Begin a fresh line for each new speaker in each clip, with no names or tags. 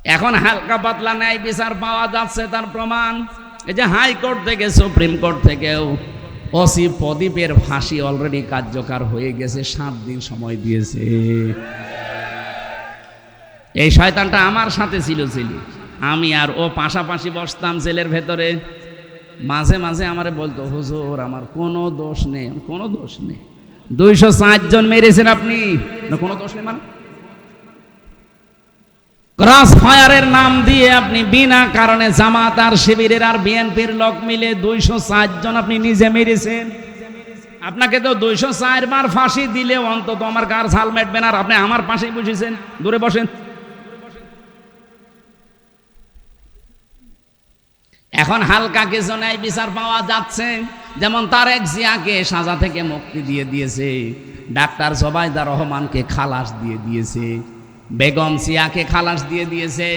এখন হালকা পাতলা ন্যায় বিচার পাওয়া যাচ্ছে, তার প্রমাণ এই যে হাইকোর্ট থেকে সুপ্রিম কোর্ট থেকেও ওসি প্রদীপের ফাঁসি অলরেডি কার্যকর হয়ে গেছে, 7 দিন সময় দিয়েছে। এই শয়তানটা আমার সাথে ছিল, আমি আর ও পাশাপাশি বসতাম জেলের ভেতরে। মাঝে মাঝে আমারে বলতো, হুজুর আমার কোনো দোষ নেই। কোনো দোষ নেই? 204 জন মেরেছেন আপনি, না কোনো দোষ নেই মানে? ক্রস ফায়ারের নাম দিয়ে আপনি বিনা কারণে জামাত আর শিবিরের আর বিএনপির লোক মিলে 204 জন আপনি নিজে মেরেছেন। আপনাকে তো 204 বার ফাঁসি দিলে অন্তত আমার গার ঝাল মেটবে না, আর আপনি আমার পাশেই বসেছেন, দূরে বসেন। এখন হালকা কিছু ন্যায় বিচার পাওয়া যাচ্ছে, যেমন তারেক জিয়াকে সাজা থেকে মুক্তি দিয়ে দিয়েছে, ডাক্তার জোবাইদা রহমানকে খালাস দিয়ে দিয়েছে, বেগম জিয়াকে খালাস দিয়ে দিয়েছে।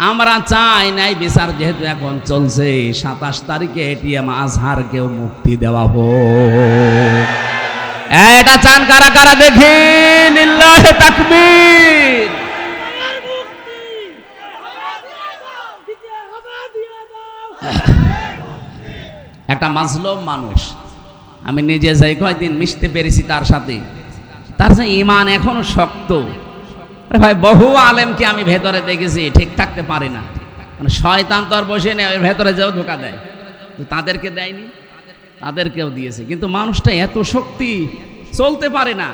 আমরা চাই ন্যায় বিচার যেহেতু এখন চলছে, 27 তারিখে এটিএম আজহারকেও মুক্তি দেওয়া হোক। এটা চান কারা কারা দেখেন? লিল্লাহি তাকবীর। একটা মাজলুম মানুষ, আমি নিজে যাই কয়েকদিন মিশতে পেরেছি তার সাথে, তার যে ঈমান এখনো শক্ত। ভাই বহু আলেমকে আমি ভেতরে দেখেছি ঠিক থাকতে পারি না, মানে শয়তান তো আর বসে নেই, ওর ভেতরে যেও ধোকা দেয়, তাদেরকে দেয়নি, তাদেরকেও দিয়েছে। কিন্তু মানুষটা এত শক্তি, চলতে পারে না,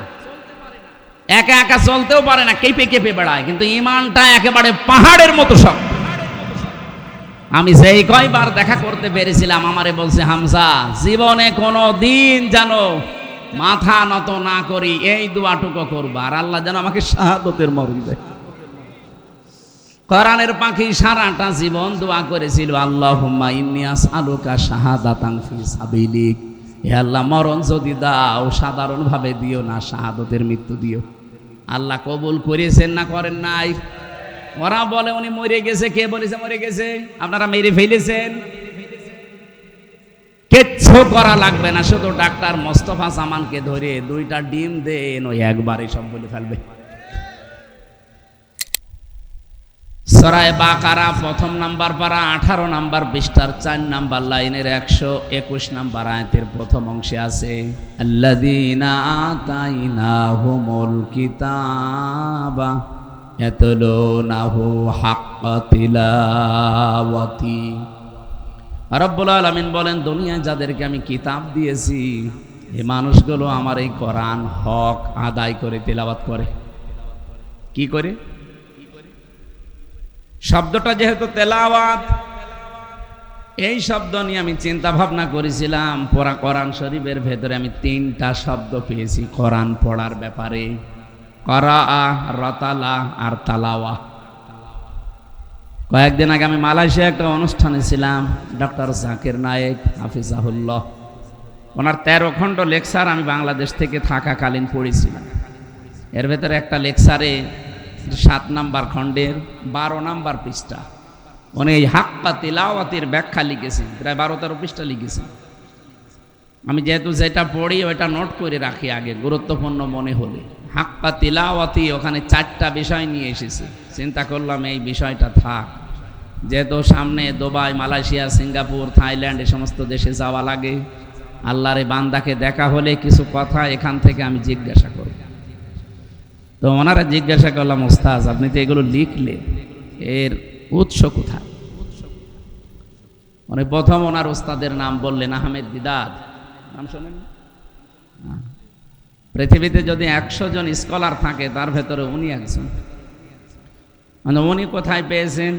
একা একা চলতেও পারে না, কেঁপে কেঁপে বেড়ায়, কিন্তু ঈমানটা একেবারে পাহাড়ের মতো শক্ত। আমি যেই কয়বার দেখা করতে পেরেছিলাম, আমারে বলছে, হামজা জীবনে কোনো দিন জানো মাথা নত না করি, এই দোয়াটুকু করবা, আর আল্লাহ যেন আমাকে শাহাদতের মরণ দেয়। কোরআনের পাখি সারাটা জীবন দোয়া করেছিল, আল্লাহুম্মা ইন্নী আসআলুকা শাহাদাতান ফি সাবিলিক, হে আল্লাহ মরণ যদি দাও সাধারণ ভাবে দিও না, শাহাদতের মৃত্যু দিও। আল্লাহ কবুল করেছেন না করেন নাই? ওরা বলে উনি মরে গেছে। কে বলেছে মরে গেছে? আপনারা মেরে ফেলেছেন। কিচ্ছু করা লাগবে না, শুধু ডাক্তার মোস্তফা জামানকে ধরে 2টা ডিম দেন, ওই একবারে সব বলে ফেলবে। সূরা বাকারা 1 নাম্বার পারা 18 নাম্বার পৃষ্ঠার 4 নাম্বার লাইনের 121 নাম্বার আয়াতের প্রথম অংশে আছে, আল্লাযীনা আতাইনাহুমুল কিতাবা ইয়াতলুনাহু হাক্কা তিলাওয়াতি। রব্বুল আলামিন বলেন, দুনিয়ায় যাদেরকে আমি কিতাব দিয়েছি, এই মানুষগুলো আমার এই কোরআন হক আদায় করে তেলাওয়াত করে। কি করে? শব্দটা যেহেতু তেলাওয়াত, এই শব্দ নিয়ে আমি চিন্তা ভাবনা করেছিলাম। পড়া কোরআন শরীফের ভেতরে আমি 3টা শব্দ পেয়েছি কোরআন পড়ার ব্যাপারে, করা, রতালা আর তালাওয়া। কয়েকদিন আগে আমি মালয়েশিয়া একটা অনুষ্ঠানে ছিলাম, ডক্টর জাকির নায়েক হাফিজাহুল্লাহ, ওনার 13 খণ্ড লেকচার আমি বাংলাদেশ থেকে থাকাকালীন পড়েছিলাম। এর ভেতরে একটা লেকচারে 7 নাম্বার খণ্ডের 12 নাম্বার পৃষ্ঠা উনি এই হাক্কা তিলাওয়াতের ব্যাখ্যা লিখেছেন, প্রায় 12-13 পৃষ্ঠা লিখেছেন। আমি যেহেতু যেটা পড়ি ওইটা নোট করে রাখি আগে, গুরুত্বপূর্ণ মনে হলে। হাক্কা তিলাওয়াতি ওখানে 4টা বিষয় নিয়ে এসেছে। চিন্তা করলাম এই বিষয়টা থাক, যেহেতু সামনে দুবাই, মালয়েশিয়া, সিঙ্গাপুর, থাইল্যান্ড এই সমস্ত দেশে যাওয়া লাগে, আল্লাহর এই বান্দাকে দেখা হলে কিছু কথা এখান থেকে আমি জিজ্ঞাসা করব। তো ওনারা জিজ্ঞাসা করলাম, ওস্তাজ আপনি তো এগুলো লিখলে, এর উৎস কোথায়? মানে প্রথম ওনার ওস্তাদের নাম বললেন, আহমেদ দিদাত। নাম শোনেন? পৃথিবীতে যদি 100 জন স্কলার থাকে তার ভেতরে উনি একজন। মানে উনি কোথায় পেয়েছেন?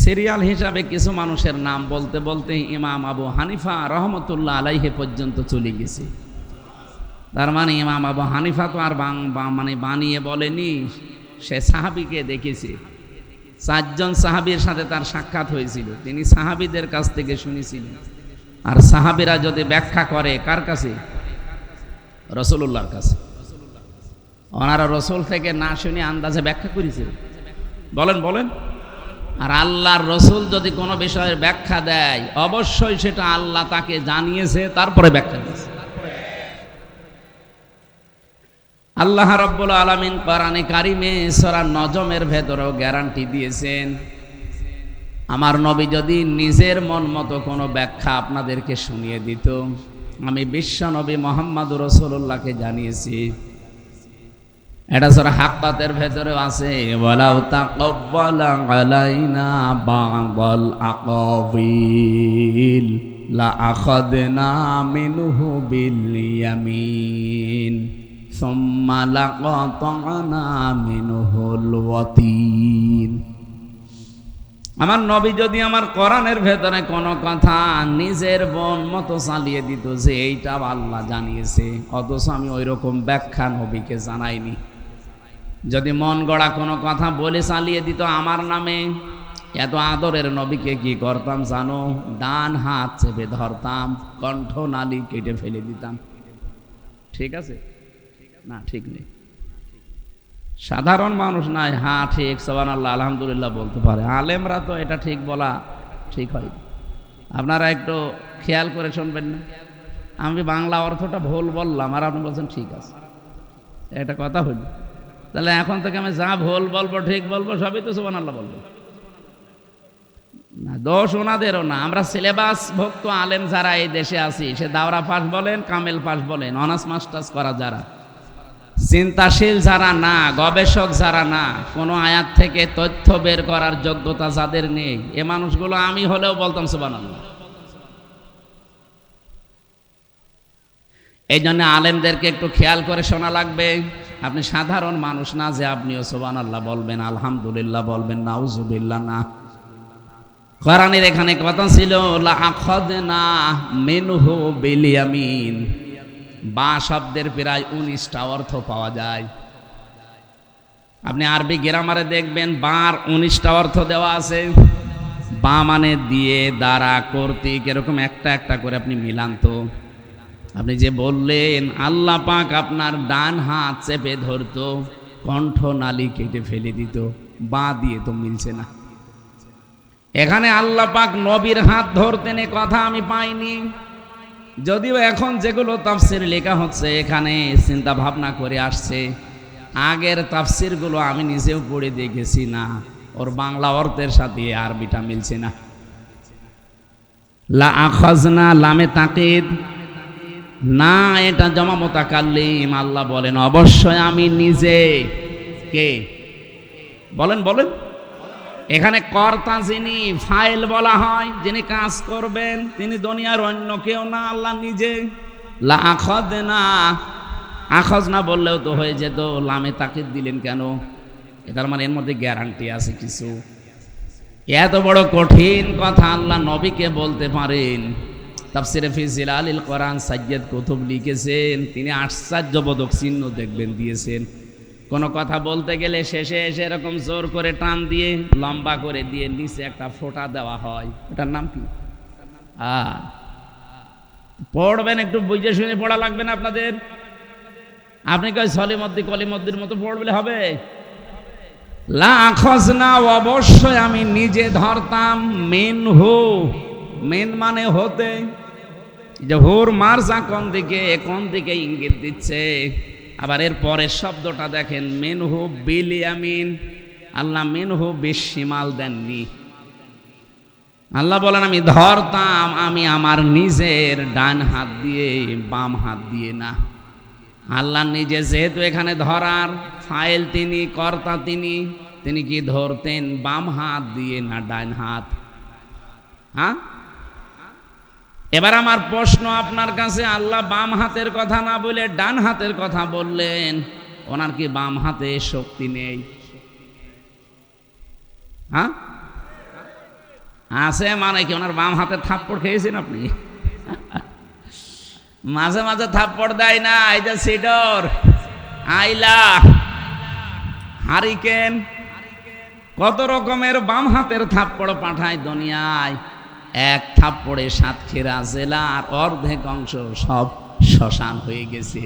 সিরিয়াল হিসাবে কিছু মানুষের নাম বলতে বলতে ইমাম আবু হানিফা রহমতুল্লাহ আলাইহি পর্যন্ত চলে গেছে। তার মানে ইমাম আবু হানিফা তো আর মানে বানিয়ে বলেনি, সে সাহাবীকে দেখেছে। 4 জন সাহাবীর সাথে তার সাক্ষাৎ হয়েছিল, তিনি সাহাবীদের কাছ থেকে শুনেছিলেন। আর সাহাবীরা যদি ব্যাখ্যা করে কার কাছে? রাসূলুল্লাহর কাছে। ওনারা রাসূল থেকে না শুনে আন্দাজে ব্যাখ্যা করেছে। বলেন বলেন। আর আল্লাহর রাসূল যদি কোনো বিষয়ের ব্যাখ্যা দেয়, অবশ্যই সেটা আল্লাহ তাকে জানিয়েছে, তারপরে ব্যাখ্যা দিয়েছে। আল্লাহ রাব্বুল আলামিন কোরআনে কারিমে সূরা নজমের ভেতরেও গ্যারান্টি দিয়েছেন, আমার নবী যদি নিজের মন মতো কোনো ব্যাখ্যা আপনাদেরকে শুনিয়ে দিত, আমি বিশ্ব নবী মুহাম্মদুর রাসূলুল্লাহকে জানিয়েছি। এটা সূরা হাক্কাতের ভেতরেও আছে, ওয়ালাউ তাকাব্বালা আলাইনা বা'দাল আকাবিল লা আখাযনা মিনহু বিল ইয়ামিন সুম্মা লাকাতা'না মিনহুল ওয়াতিন। আমার নবী যদি আমার কোরআনের ভেতরে কোনো কথা নিজের মন মতো চালিয়ে দিত যে এইটা আল্লাহ জানিয়েছে, অথচ আমি ওই রকম ব্যাখ্যা নবীকে জানাইনি, যদি মন গড়া কোনো কথা বলে চালিয়ে দিত আমার নামে, এত আদরের নবীকে কি করতাম জানো? ডান হাত চেপে ধরতাম, কণ্ঠ নালী কেটে ফেলে দিতাম। ঠিক আছে না? ঠিক নেই। সাধারণ মানুষ নাই, হ্যাঁ ঠিক সুবহানাল্লাহ আলহামদুলিল্লাহ বলতে পারে, আলেমরা তো এটা ঠিক বলা ঠিক হয়। আপনারা একটু খেয়াল করে শুনবেন না, আমি বাংলা অর্থটা ভুল বললাম আর আপনি বলছেন ঠিক আছে, এটা কথা হইল। তাহলে এখন থেকে আমি যা ভুল বলবো ঠিক বলবো সবই তো সুবহানাল্লাহ বলবো না, দোষ ওনাদেরও না। আমরা সিলেবাস ভুক্ত আলেম যারা এই দেশে আছি, সে দাওরা পাস বলেন, কামেল পাস বলেন, অনার্স মাস্টার্স করা যারা, চিন্তাশীল যারা না, গবেষক যারা না, কোনো আয়াত থেকে তথ্য বের করার যোগ্যতা যাদের নেই, এ মানুষগুলো আমি হলেও বলতাম সুবহানাল্লাহ। এই জন্য আলেমদেরকে একটু খেয়াল করে শোনা লাগবে। আপনি সাধারণ মানুষ না যে আপনিও সুবহানাল্লাহ বলবেন, আলহামদুলিল্লাহ বলবেন, নাউজুবিল্লাহ না। কোরআনের এখানে কথা ছিল লা আখাযনা মিনহু বিল ইয়ামিন, বা শব্দের প্রায় 19টা অর্থ পাওয়া যায়। আপনি আরবি গ্রামারে দেখবেন বার 19টা অর্থ দেওয়া আছে। বা মানে দিয়ে, দ্বারা, কর্তৃক, এরকম একটা একটা করে আপনি মিলান তো। আপনি যে বললেন আল্লাহ পাক আপনার ডান হাত চেপে ধরতো, কণ্ঠ নালী কেটে ফেলে দিত, বা দিয়ে তো মিলছে না। এখানে আল্লাহ পাক নবীর হাত ধরতেন এ কথা আমি পাইনি, যদিও এখন যেগুলো তাফসির লেখা হচ্ছে এখানে চিন্তা ভাবনা করে আসছে। আগের তাফসিরগুলো আমি নিজেও পড়ে দেখেছি না, ওর বাংলা অর্থের সাথে আরবিটা মিলছে না। লা আখাযনা লামে তাকিদ না, এটা জমা মুতাকাল্লিম। আল্লাহ বলেন অবশ্যই আমি নিজে। কে বলেন? বলেন। এখানে কর্তা যিনি, ফাইল বলা হয়, যিনি কাজ করবেন, তিনি দুনিয়ার অন্য কেউ না, আল্লাহ নিজে। লা আখাযনা, আখাযনা বললেও তো হয়ে যেত, লামে তাকিদ দিলেন কেন? এটার মানে এর মধ্যে গ্যারান্টি আছে কিছু। এত বড় কঠিন কথা আল্লাহ নবীকে বলতে পারেন। তাফসিরে ফি জিলালিল কোরআন সাইয়্যিদ কুতুব লিখেছেন, তিনি আশ্চর্যবোধক চিহ্ন দেখবেন দিয়েছেন। কোনো কথা বলতে গেলে শেষে এসে এরকম জোর করে টান দিয়ে, লম্বা করে দিয়ে নিচে একটা ফোঁটা দেওয়া হয়, ওটার নাম কি? পড়বেন, একটু বুঝে শুনে পড়া লাগবে না আপনাদের। আপনি কই সলিমদ্দি কলিমদ্দির মতো পড়লে হবে? লা আখাযনা, অবশ্যই আমি নিজে ধরতাম, মিনহু, মিন মানে হতে, যে হুর মারজা কোন দিকে, কোন দিকে ইঙ্গিত দিচ্ছে। আবার এর পরের শব্দটা দেখেন, মিনহু বিল ইয়ামিন। আল্লাহ মিনহু বিশিমাল দেননি। আল্লাহ বলেন আমি ধরতাম, আমি আমার নিজের ডান হাত দিয়ে, বাম হাত দিয়ে না। আল্লাহ নিজে যেহেতু এখানে ধরার ফাইল তিনি, কর্তা তিনি, তিনি কি ধরতেন বাম হাত দিয়ে না ডান হাত? হ্যাঁ, এবার আমার প্রশ্ন আপনার কাছে, আল্লাহ বাম হাতের কথা না বলে ডান হাতের কথা বললেন, ওনার কি বাম হাতে শক্তি নেই? হ্যাঁ আছে, মানে কি ওনার বাম হাতে থাপ্পড় খেয়েছেন আপনি? মাঝে মাঝে থাপ্পড় দেয় না, এই যে সিডর, আইলা, হারিকেন, কত রকমের বাম হাতের থাপ্পড় পাঠায় দুনিয়ায়। এক থাপ্পড়ে সাতক্ষীরা জেলার অর্ধেক অংশ সব শ্মশান হয়ে গেছে।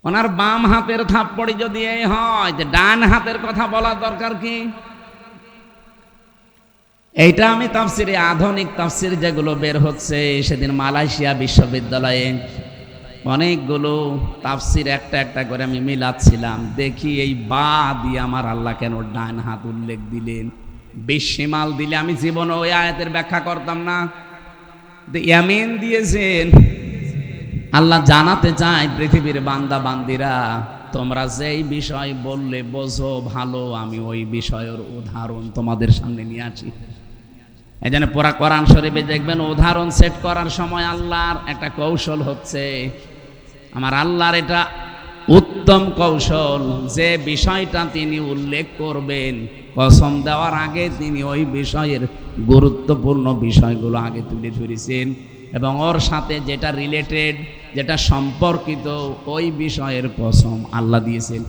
ওনার বাম হাতের থাপ্পড়ি যদি এই হয়, যে ডান হাতের কথা বলার দরকার কি? এইটা আমি তাফসিরে, আধুনিক তাফসির যেগুলো বের হচ্ছে, সেদিন মালয়েশিয়া বিশ্ববিদ্যালয়ে অনেকগুলো তাফসির একটা একটা করে আমি মিলাচ্ছিলাম, দেখি এই বা দিয়ে আমার আল্লাহ কেন ডান হাত উল্লেখ দিলেন। বিশিমাল দিলে আমি জীবনে ওই আয়াতের ব্যাখ্যা করতাম না। ইয়ামিন দিয়েছেন, আল্লাহ জানাতে চায় পৃথিবীর বান্দা বান্দিরা, তোমরা যেই বিষয় বললে বোঝো ভালো, আমি ওই বিষয়ের উদাহরণ তোমাদের সামনে নিয়ে আসি। এই জন্য পুরা কোরআন শরীফে দেখবেন উদাহরণ সেট করার সময় আল্লাহর একটা কৌশল হচ্ছে, আমার আল্লাহর এটা উত্তম কৌশল, যে বিষয়টা তিনি উল্লেখ করবেন কসম দেওয়ার আগে তিনি ওই বিষয়ের গুরুত্বপূর্ণ বিষয়গুলো আগে তুলে ধরেছেন, এবং ওর সাথে যেটা রিলেটেড, যেটা সম্পর্কিত ওই বিষয়ের কসম আল্লাহ দিয়েছেন।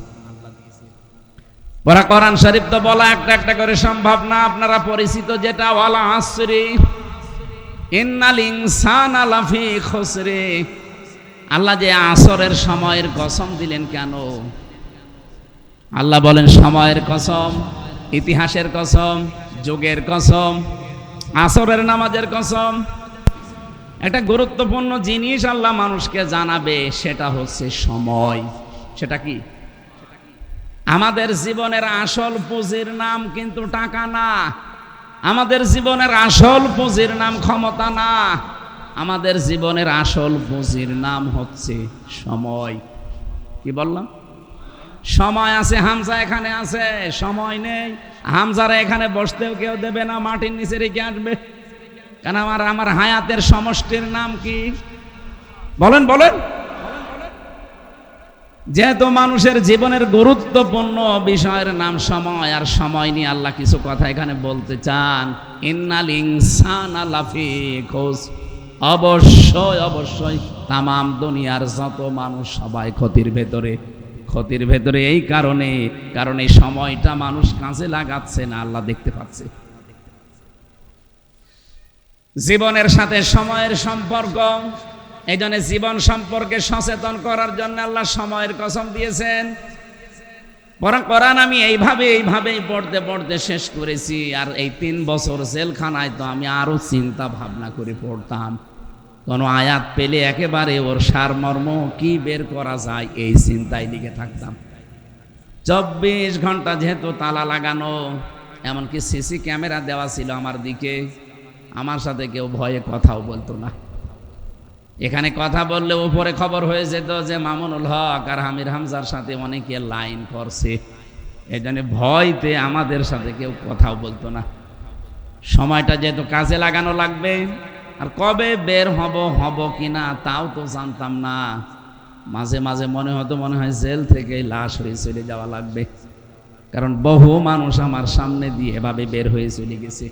পুরা কোরআন শরীফ তো বলা একটা একটা করে সম্ভব না। আপনারা পরিচিত যেটা ওয়াল আসরি ইন্নাল ইনসানা লাফি খুসরি, আল্লাহ যে আসরের সময়ের কসম দিলেন কেন? আল্লাহ বলেন সময়ের কসম, ইতিহাসের কসম, যুগের কসম, আসরের নামাজের কসম। একটা গুরুত্বপূর্ণ জিনিস আল্লাহ মানুষকে জানাবে, সেটা হচ্ছে সময়। সেটা কি? আমাদের জীবনের আসল পুঁজির নাম কিন্তু টাকা না, আমাদের জীবনের আসল পুঁজির নাম ক্ষমতা না, আমাদের জীবনের আসল পুঁজির নাম হচ্ছে সময়। কি বললাম? সময় আছে। হামজা এখানে আছে, সময় নেই। হামজারা এখানে বসতেও কেউ দেবে না, মাটির নিচে রেখে আসবে। কেন? আমার হায়াতের সমষ্টির নাম কি? বলেন বলেন। যেহেতু মানুষের জীবনের গুরুত্বপূর্ণ বিষয়ের নাম সময়, আর সময় নিয়ে আল্লাহ কিছু কথা এখানে বলতে চান। ইন্নাল ইনসানা লাফি খুসর, অবশ্যই অবশ্যই তামাম দুনিয়ার যত মানুষ সবাই ক্ষতির ভেতরে। ক্ষতির ভেতরে এই কারণে, কারণ এই সময়টা মানুষ কাজে লাগাচ্ছে না, আল্লাহ দেখতে পাচ্ছে। জীবনের সাথে সময়ের সম্পর্ক, এই জন্য জীবন সম্পর্কে সচেতন করার জন্য আল্লাহ সময়ের কসম দিয়েছেন। কোরআন আমি এইভাবেই পড়তে পড়তে শেষ করেছি। আর এই 3 বছর জেলখানায় তো আমি আরো চিন্তা ভাবনা করে পড়তাম, কোন আয়াত পেলে একেবারে ওর সারমর্ম কি বের করা যায় এই চিন্তায় লিখে থাকতাম। 24 ঘন্টা যেহেতু তালা লাগানো, এমনকি সিসি ক্যামেরা দেওয়া ছিল আমার দিকে, আমার সাথে কেউ ভয়ে কথাও বলতো না। এখানে কথা বললে উপরে খবর হয়ে যেত যে মামুনুল হক আর আমির হামজার সাথে অনেকে লাইন করছে, এই জন্য ভয়তে আমাদের সাথে কেউ কথাও বলতো না। সময়টা যেহেতু কাজে লাগানো লাগবে, আর কবে বের হব কিনা তাও তো জানতাম না। মাঝে মাঝে মনে হয় জেল থেকে লাশ হয়ে চলে যাওয়া লাগবে, কারণ বহু মানুষ আমার সামনে দিয়ে এভাবে বের হয়ে চলে গেছে।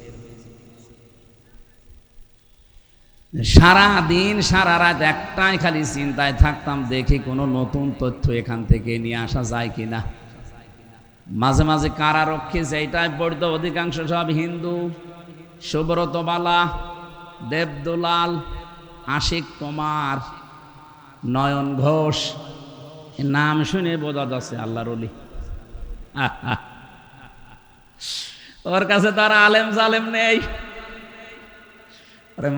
সারা দিন সারা রাত একটাই খালি চিন্তায় থাকতাম, দেখি কোনো নতুন তথ্য এখান থেকে নিয়ে আসা যায় কিনা। মাঝে মাঝে কারারক্ষী যেটাই পড়তো অধিকাংশ সব হিন্দু, সুব্রত বালা, দেবদুলাল, আশিক কুমার, নয়ন ঘোষ, নাম শুনে বোঝা যাচ্ছে আল্লাহর ওলি। ওর কাছে তারা আলেম জালেম নেই।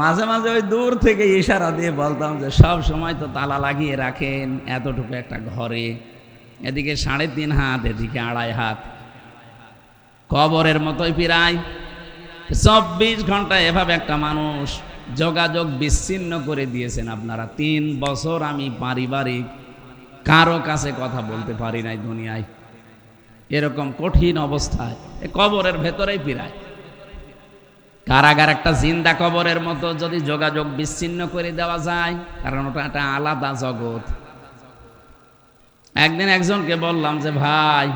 মাঝে মাঝে ওই দূর থেকে ইশারা দিয়ে বলতাম যে সব সময় তো তালা লাগিয়ে রাখেন এতটুকু একটা ঘরে, এদিকে 3.5 হাত, এদিকে 2.5 হাত, কবরের মতোই প্রায় 24 ঘন্টা এভাবে একটা মানুষ যোগাযোগ বিচ্ছিন্ন করে দিয়েছেন আপনারা। 3 বছর আমি পারিবারিক কারো কাছে কথা বলতে পারি নাই দুনিয়ায়, এরকম কঠিন অবস্থায় কবরের ভেতরেই প্রায়। কারাগার একটা জিন্দা কবরের মতো যদি যোগাযোগ বিচ্ছিন্ন করে দেওয়া যায়, কারণ ওটা একটা আলাদা জগৎ। একদিন একজনকে বললাম যে ভাই,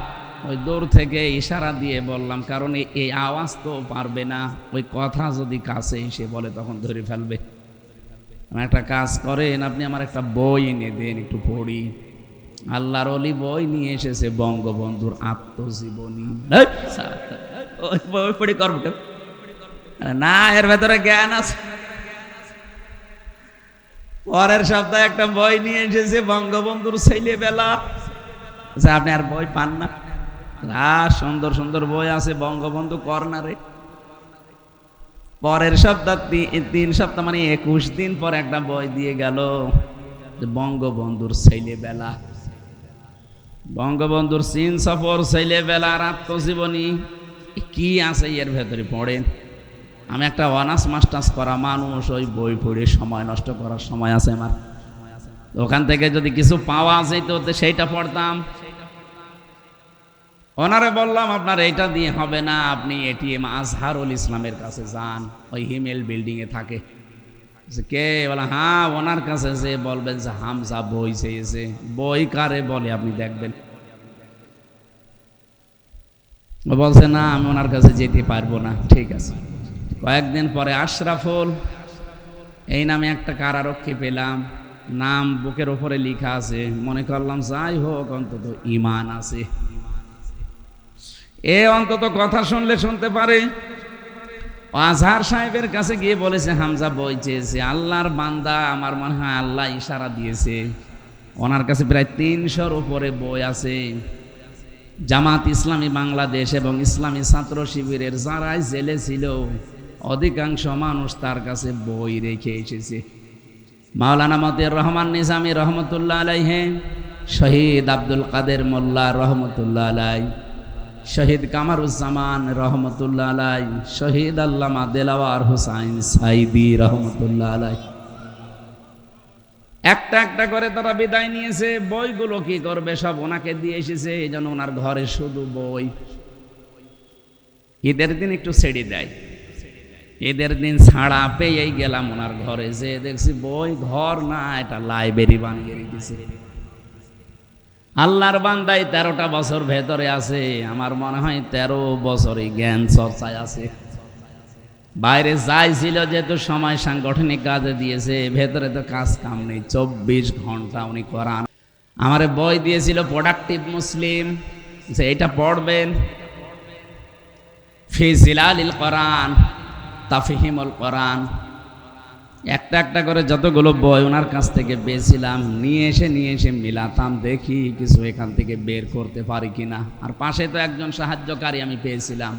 ওই দূর থেকে ইশারা দিয়ে বললাম, কারণ এই আওয়াজ তো পারবে না, ওই কথা যদি কাছে এসে বলে তখন ধরে ফেলবে। একটা কাজ করেন, আপনি আমার একটা বই এনে দেন, একটু পড়ি। আল্লাহর ওলি বই নিয়ে এসেছে, বঙ্গবন্ধুর আত্মজীবনী। ওই বই পড়ি করবো না, এর ভেতরে জ্ঞান আছে। পরের সপ্তাহে একটা বই নিয়ে এসেছে, বঙ্গবন্ধুর ছেলেবেলা। আপনি আর বই পান না? সুন্দর সুন্দর বই আছে বঙ্গবন্ধু কর্নারে। পরের সপ্তাহ 3 সপ্তাহ মানে 21 দিন পর একটা বই দিয়ে গেল, যে বঙ্গবন্ধুর ছেলেবেলা, বঙ্গবন্ধুর চীন সফর, ছেলেবেলার আত্মজীবনী কি আছে এর ভেতরে পড়েন। আমি একটা অনার্স মাস্টার্স করা মানুষ, ওই বই পড়ে সময় নষ্ট করার সময় আছে আমার? ওখান থেকে যদি কিছু পাওয়া যেত সেইটা পড়তাম। ওনারে বললাম আপনার এইটা দিয়ে হবে না, আপনি এটিএম আজহারুল ইসলামের কাছে যান, ওই হিমেল বিল্ডিং এ থাকে। কে বলে? হ্যাঁ, ওনার কাছে যে বলবেন যে হামজা বই চেয়েছে। বই কারে বলে আপনি দেখবেন। ও বলছে না, আমি ওনার কাছে যেতে পারবো না। ঠিক আছে। কয়েকদিন পরে আশরাফুল এই নামে একটা কারারক্ষী পেলাম, নাম বুকের ওপরে লেখা আছে। মনে করলাম যাই হোক, অন্তত ঈমান আছে, এ অন্তত কথা শুনলে শুনতে পারে। আজহার সাহেবের কাছে গিয়ে বলেছে হামজা বই চেয়েছে। আল্লাহর বান্দা, আমার মনে হয় আল্লাহ ইশারা দিয়েছে। ওনার কাছে প্রায় ৩০০-র উপরে বই আছে। জামাত ইসলামী বাংলাদেশ এবং ইসলামী ছাত্র শিবিরের যারাই জেলে ছিল, অধিকাংশ মানুষ তার কাছে বই রেখে এসেছে। মাওলানা মতিউর রহমান নিজামী রহমতুল্লাহ আলাইহি, শহীদ আব্দুল কাদের মোল্লা রহমতুল্লাহ আলাই, শহীদ কামারুজ্জামান রহমতুল্লাহ আলাই, শহীদ আল্লামা দেলাওয়ার হোসাইন সাইদি রহমতুল্লাহ আলাই, একটা একটা করে তারা বিদায় নিয়েছে। বইগুলো কি করবে? সব ওনাকে দিয়ে এসেছে। এই জন্য ওনার ঘরে শুধু বই। ঈদের দিন একটু ছেড়ে দেয়। ঈদের দিন ছাড়া পেয়েই গেলাম ওনার ঘরে, যে দেখছি বই ঘর না, এটা লাইব্রেরি বানিয়ে রেখেছে। আল্লাহর বান্দায় 13টা বছর ভেতরে আছে। আমার মনে হয় 13 বছরে জ্ঞান চর্চায় আছে। বাইরে যাই ছিল, যেহেতু সময় সাংগঠনিক কাজে দিয়েছে, ভেতরে তো কাজ কাম নেই, 24 ঘন্টা উনি কোরআন। আমারে বই দিয়েছিল প্রোডাক্টিভ মুসলিম, যে এটা পড়বেন, ফি জিলালিল কোরআন, তাফহিমুল কোরআন। একটা একটা করে যতগুলো বই ওনার কাছ থেকে পেয়েছিলাম, নিয়ে এসে মিলাতাম, দেখি কিছু এখান থেকে বের করতে পারি কিনা। আর পাশে তো একজন সাহায্যকারী আমি পেয়েছিলাম,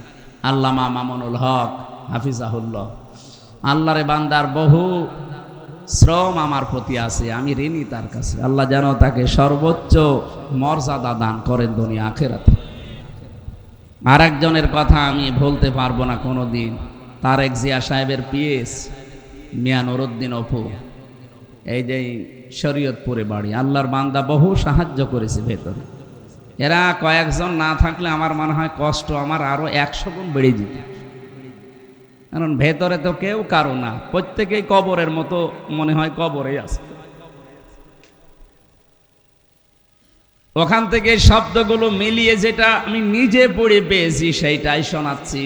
আল্লামা মামুনুল হক হাফিজাহুল্লাহ। আল্লাহরে বান্দার বহু শ্রম আমার প্রতি আছে, আমি ঋণী তার কাছে। আল্লাহ যেন তাকে সর্বোচ্চ মর্যাদা দান করেন দুনিয়া আখিরাতে। আর একজনের কথা আমি ভুলতে পারবো না কোনোদিন, তারেক জিয়া সাহেবের পিএস মিয়া নুরুদ্দিন অপু, এই যে শরীয়তপুরে বাড়ি। আল্লাহর বান্দা বহু সাহায্য করেছে ভেতরে। এরা কয়েকজন না থাকলে আমার মনে হয় কষ্ট আমার আরো 100 গুণ বেড়ে যেত। কারণ ভেতরে তো কেউ কারো না, প্রত্যেকেই কবরের মতো মনে হয় কবরে আছে। ওখান থেকে শব্দগুলো মিলিয়ে যেটা আমি নিজে পড়ে পেয়েছি সেইটাই শোনাচ্ছি।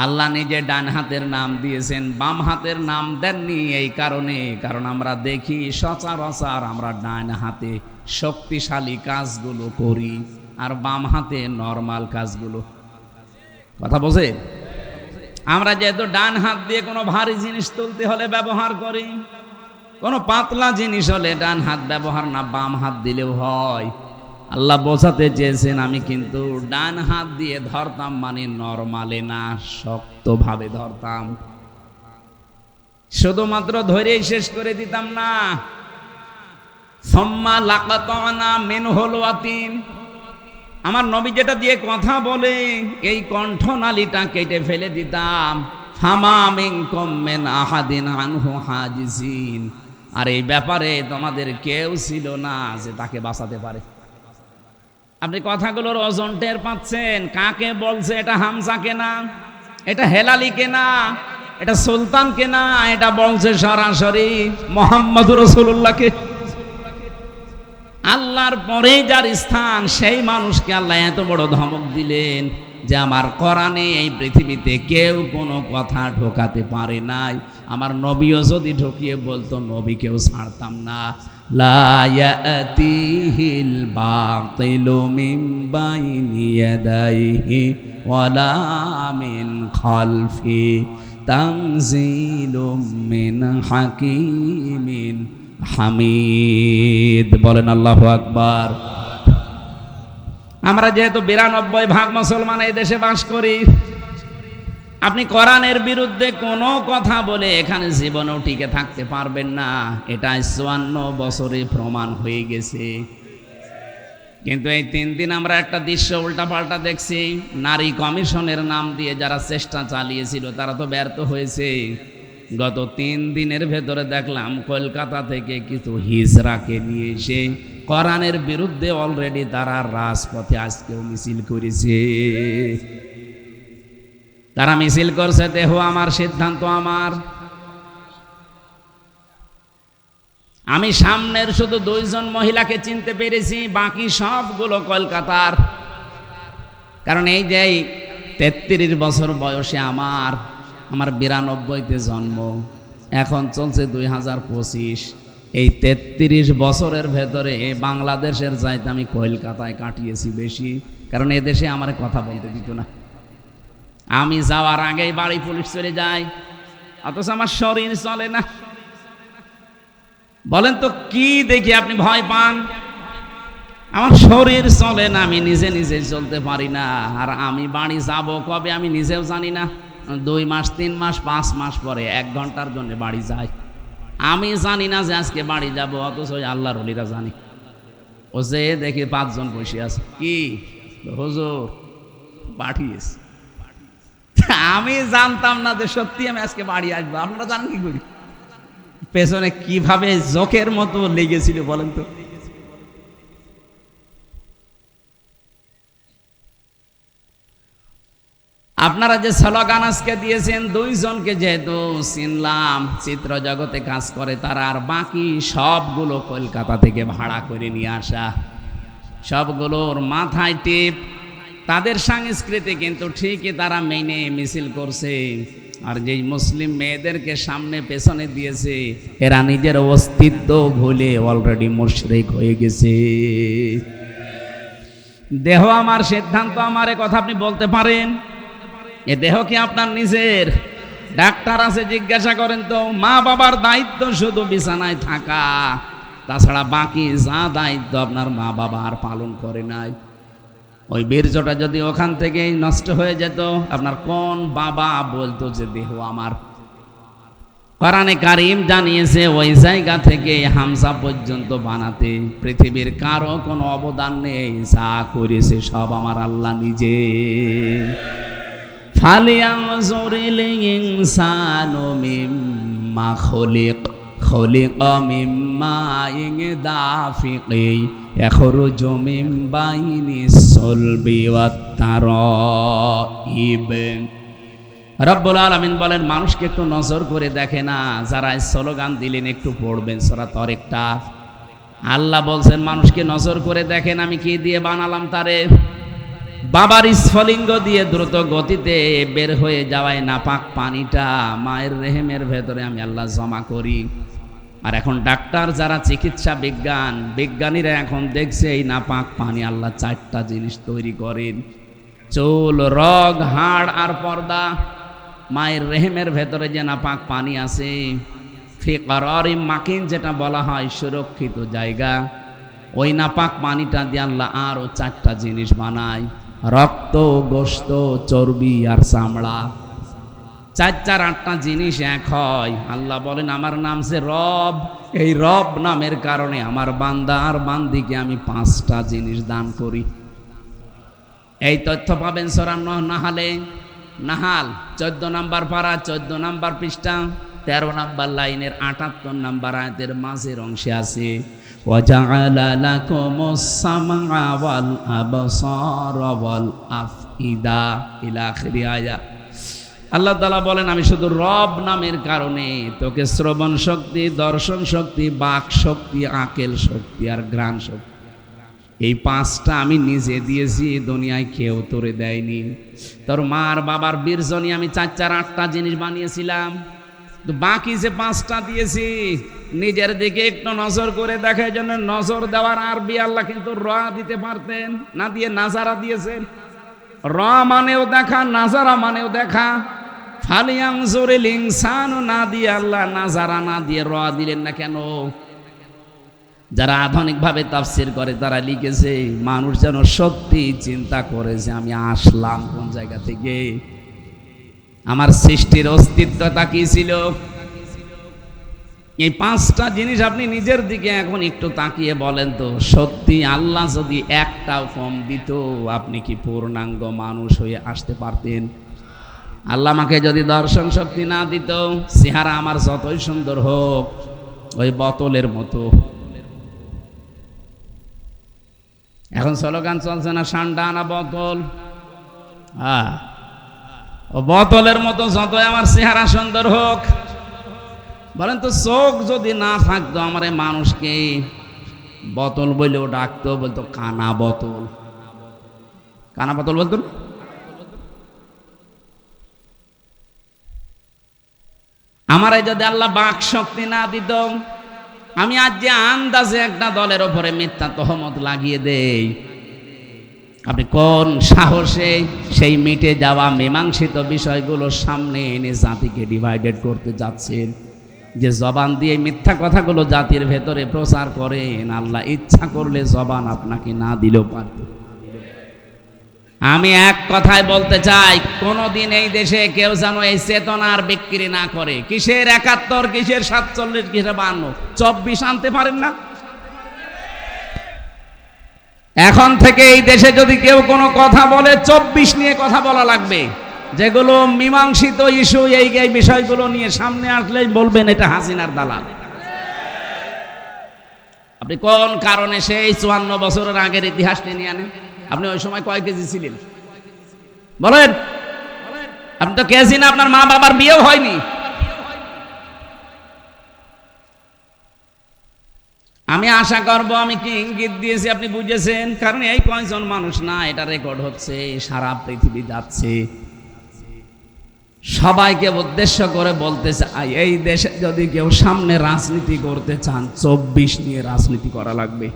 আল্লাহ নিজে ডান হাতের নাম দিয়েছেন, বাম হাতের নাম দেননি এই কারণে, কারণ আমরা দেখি সচরাচর আমরা ডান হাতে শক্তিশালী কাজগুলো করি আর বাম হাতে নরমাল কাজগুলো। কথা বোঝে? আমরা যেহেতু ডান হাত দিয়ে কোনো ভারী জিনিস তুলতে হলে ব্যবহার করি, কোনো পাতলা জিনিস হলে ডান হাত ব্যবহার না, বাম হাত দিলেও হয়। আল্লাহ বোঝাতে চেয়েছেন আমি কিন্তু ডান হাত দিয়ে ধরতাম, মানে নরমালে না, শক্তভাবে ধরতাম। শুধুমাত্র ধরেই শেষ করে দিতাম না, সুম্মা লাকাতানা মিনহুল ওয়াতিন। আমার নবী যেটা দিয়ে কথা বলে এই কণ্ঠনালীটা কেটে ফেলে দিতাম। ফামা মিনকুম মিন আহাদিন আনহু হাজিজিন। আর এই ব্যাপারে তোমাদের কেউ ছিল না যে তাকে বাঁচাতে পারে। আপনি কথাগুলোর ওজন টের পাচ্ছেন? কাকে বলছে? এটা হামজাকে না, এটা হেলালিকে না, এটা সুলতানকে না, এটা বলছে সরাসরি মুহাম্মদুর রাসূলুল্লাহকে। আল্লাহর পরে যার স্থান, সেই মানুষকে আল্লাহ এত বড় ধমক দিলেন যে আমার কোরআনে এই পৃথিবীতে কেউ কোনো কথা ঢোকাতে পারে নাই। আমার নবীও যদি ঢুকিয়ে বলতো, নবীকেও ছাড়তাম না। লা ইয়াতিহিল বাতিলু মিন বাইনি ইয়াদাইহি ওয়ালা মিন খালফি তানজিলুম মিন হাকিমিন হামিদ। বলেন আল্লাহু আকবার। আমরা যেহেতু 92% মুসলমান এই দেশে বাস করি, আপনি কোরআনের বিরুদ্ধে কোনো কথা বলে এখানে জীবনেও টিকে থাকতে পারবেন না, এটা 54 বছরে প্রমাণ হয়ে গেছে। কিন্তু এই 3 দিন আমরা একটা দৃশ্য উল্টাপাল্টা দেখছি। নারী কমিশনের নাম দিয়ে যারা চেষ্টা চালিয়েছিল তারা তো ব্যর্থ হয়েছে। গত 3 দিনের ভেতরে দেখলাম কলকাতা থেকে কিছু হিজড়াকে নিয়ে এসে কোরআনের বিরুদ্ধে অলরেডি তারা রাজপথে আজকেও মিছিল করেছে। তারা মিছিল করছে, দেহ আমার, সিদ্ধান্ত আমার। আমি সামনের শুধু 2 জন মহিলাকে চিনতে পেরেছি, বাকি সবগুলো কলকাতার। কারণ এই যে 33 বছর বয়সে আমার 92-তে জন্ম, এখন চলছে 2025। এই 33 বছরের ভেতরে বাংলাদেশের চাইতে আমি কলকাতায় কাটিয়েছি বেশি, কারণ এদেশে আমার কথা বলতে দিত না। আমি যাওয়ার আগেই বাড়ি পুলিশ চলে যায়, অথচ আমার শরীর চলে না। বলেন তো কি দেখি আপনি ভয় পান? আমার শরীর চলে না, আমি নিজে নিজে চলতে পারি না। আর আমি বাড়ি যাব কবে আমি নিজেও জানি না। 2 মাস 3 মাস 5 মাস পরে 1 ঘন্টার জন্য বাড়ি যাই। আমি জানি না যে আজকে বাড়ি যাব, অথচ আল্লাহর ওলিরা জানি। ও যে দেখি 5 জন বসে আছে, কি হুজুর পাঠিয়েছে। আমি জানতাম না যে সত্যি আমি আজকে বাড়ি আসবো। আপনারা জানেন কি করি? পেছনে কিভাবে জোকের মতো লেগেছিল বলেন তো। আপনারা যে স্লোগান আজকে দিয়েছেন, 2 জনকে যেহেতু চিনলাম, চিত্র জগতে কাজ করে তারা, আর বাকি সবগুলো কলকাতা থেকে ভাড়া করে নিয়ে আসা, সবগুলোর মাথায় টিপ। তাদের সংস্কৃতি কিন্তু ঠিকই তারা মেনে মিছিল করছে। আর যেই মুসলিম মেয়েদেরকে সামনে পেছনে দিয়েছে, এরা নিজের অস্তিত্ব ভুলে অলরেডি মুশরিক হয়ে গেছে। দেহ আমার, সিদ্ধান্ত আমার, এ কথা আপনি বলতে পারেন? এ দেহ কি আপনার নিজের? ডাক্তার আছে, জিজ্ঞাসা করেন তো। মা বাবার দায়িত্ব শুধু বিছানায় থাকা, তাছাড়া বাকি যা দায়িত্ব আপনার মা বাবা আর পালন করে নাই। ওই বীর্যটা যদি ওখান থেকেই নষ্ট হয়ে যেত, আপনার কোন বাবা বলতো যে দেহ আমার? কোরআনে কারীম জানিয়েছে ওই জায়গা থেকে হামজা পর্যন্ত বানাতে পৃথিবীর কারো কোনো অবদান নেই। যা করেছে সব আমার আল্লাহ নিজে। ফালিয়ানজুরিল ইনসানু মিম্মা খুলিক, খুলিকা মিম্মা দাফিকি ইয়াখরুজু মিন বাইনিস সুলবি ওয়াত তারাইব। রব্বুল আলামিন বলেন, মানুষকে একটু নজর করে দেখে না? যারা স্লোগান দিলেন একটু পড়বেন সূরা তারিকটা। আল্লাহ বলছেন মানুষকে নজর করে দেখেন আমি কি দিয়ে বানালাম তারে। বাবার স্ফলিঙ্গ দিয়ে দ্রুত গতিতে বের হয়ে যাওয়ায় নাপাক পানিটা মায়ের রেহেমের ভেতরে আমি আল্লাহ জমা করি। আর এখন ডাক্তার যারা চিকিৎসা বিজ্ঞানীরা এখন দেখছে এই নাপাক পানি আল্লাহ 4টা জিনিস তৈরি করেন: চুল, রগ, হাড় আর পর্দা। মায়ের রেহেমের ভেতরে যে নাপাক পানি আছে, ফি কারারিম মাকিন যেটা বলা হয় সুরক্ষিত জায়গা, ওই নাপাক পানিটা দিয়ে আল্লাহ আরো 4টা জিনিস বানায়: রক্ত, গোশত, চর্বি আর চামড়া। 4-8টা জিনিস এক হয়। আল্লাহ বলেন আমার নাম যে রব, এই রব নামের কারণে আমার বান্দা আর বান্দিকে আমি 5টা জিনিস দান করি। এই তথ্য পাবেন সূরা নাহালে, নাহাল 14 নম্বর পারা, 14 নম্বর পৃষ্ঠা, 13 নম্বর লাইনের 78 নম্বর আয়াতের মাঝের অংশে আছে ওয়াজআলা লাকুমুস সামআ ওয়াল আবসারা ওয়াল আফইদা ইলা আখির আয়াত। আল্লাহ তাআলা বলেন আমি শুধু রব নামের কারণে তোকে শ্রবণ শক্তি, দর্শন শক্তি, বাক শক্তি, আকেল শক্তি আর ঘ্রাণ শক্তি, এই 5টা আমি নিজে দিয়েছি, দুনিয়ায় কেউ তোরে দেয়নি। তোর মার বাবার বীর্য নিয়ে আমি 4-8টা জিনিস বানিয়েছিলাম, তো বাকি যে 5টা দিয়েছি নিজের দিকে একটু নজর করে দেখার জন্য নজর দেওয়ার আরবি আল্লাহ কিন্তু র দিতে পারতেন, না দিয়ে নাজারা দিয়েছেন। র মানেও দেখা, নাজারা মানেও দেখা। ফালিয়ানজুরিল ইনসানু না দিয়ে আল্লাহ নাজারা না দিয়ে র দিলেন না কেন? যারা আধুনিকভাবে তাফসীর করে তারা লিখেছে মানুষ যেন সত্যি চিন্তা করে যে আমি আসলাম কোন জায়গা থেকে। আমার সৃষ্টির অস্তিত্বটা কি ছিল? এই পাঁচটা জিনিস আপনি নিজের দিকে এখন একটু তাকিয়ে বলেন তো, সত্যি আল্লাহ যদি একটাও কম দিত, আপনি কি পূর্ণাঙ্গ মানুষ হয়ে আসতে পারতেন? আল্লাহ আমাকে যদি দর্শন শক্তি না দিত, চেহারা আমার যতই সুন্দর হোক, ওই বোতলের মতো। এখন স্লোগান চলছে না, ঠান্ডা না বোতল? ও বোতলের মতো যতই আমার চেহারা সুন্দর হোক, বলেন তো, চোখ যদি না থাকতো, আমার এই মানুষকে বোতল বলেও ডাকতো, বলতো কানা বোতল। কানা বোতল বলতো। আমারে যদি আল্লাহ বাক শক্তি না দিত, আমি আজ যে আন্দাজে একটা দলের ওপরে মিথ্যা তহমত লাগিয়ে দেই, আপনি কোন সাহসে সেই মিটে যাওয়া মীমাংসিত বিষয়গুলো সামনে এনে জাতিকে ডিভাইডেড করতে যাচ্ছেন? যে জবান দিয়ে মিথ্যা কথাগুলো জাতির ভেতরে প্রচার করেন, আল্লাহ ইচ্ছা করলে জবান আপনাকে না দিলেও পারত। আমি এক কথায় বলতে চাই, কোনদিন এই দেশে কেউ যেন এই চেতনার বিক্রি না করে। কিসের ৭১, কিসের ৪৭, কিসের ৫২, ২৪ আনতে পারেন না? এখন থেকে এই দেশে যদি কেউ কোনো কথা বলে, ২৪ নিয়ে কথা বলা লাগবে। যেগুলো মীমাংসিত ইস্যু, এই বিষয়গুলো নিয়ে সামনে আসলেই বলবেন এটা হাসিনার দালাল। আপনি কোন কারণে সেই ৫৪ বছরের আগের ইতিহাস নিয়ে আনেন? আপনি ওই সময় কয় কেজি ছিলেন বলেন? আপনি তো কেজি না, আপনার মা বাবার বিয়েও হয়নি। আমি আশা করব আমি কি ইঙ্গিত দিয়েছি আপনি বুঝেছেন, কারণ এই কয়জন মানুষ না, এটা রেকর্ড হচ্ছে, সারা পৃথিবী যাচ্ছে। সবাইকে উদ্দেশ্য করে বলতে চাই, এই দেশে যদি কেউ সামনে রাজনীতি করতে চান, ২৪ নিয়ে রাজনীতি করা লাগবে।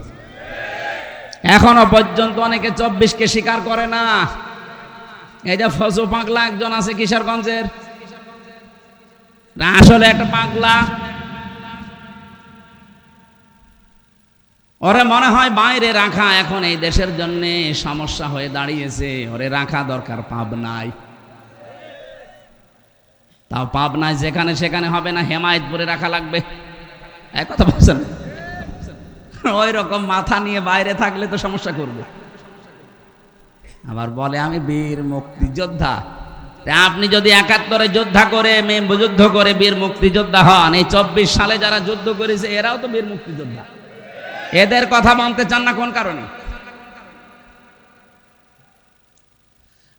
এখনো পর্যন্ত অনেকে ২৪কে স্বীকার করে না। এই যে ফজু পাগলা একজন আছে কিশোরগঞ্জের, আসলে একটা পাগলা। ওরে মনে হয় বাইরে রাখা এখন এই দেশের জন্য সমস্যা হয়ে দাঁড়িয়েছে। ওরে রাখা দরকার পাবনায়। তাও পাবনায় যেখানে সেখানে হবে না, হেমায়েতপুরে রাখা লাগবে। এক কথা বলছেন, ওই রকম মাথা নিয়ে বাইরে থাকলে তো সমস্যা করবে। আবার বলে আমি বীর মুক্তিযোদ্ধা। আপনি যদি ৭১-এ যুদ্ধ করে বীর মুক্তিযোদ্ধা হন, এই ২৪ সালে যারা যুদ্ধ করেছে এরাও তো বীর মুক্তিযোদ্ধা। এদের কথা মানতে চান না কোন কারণে?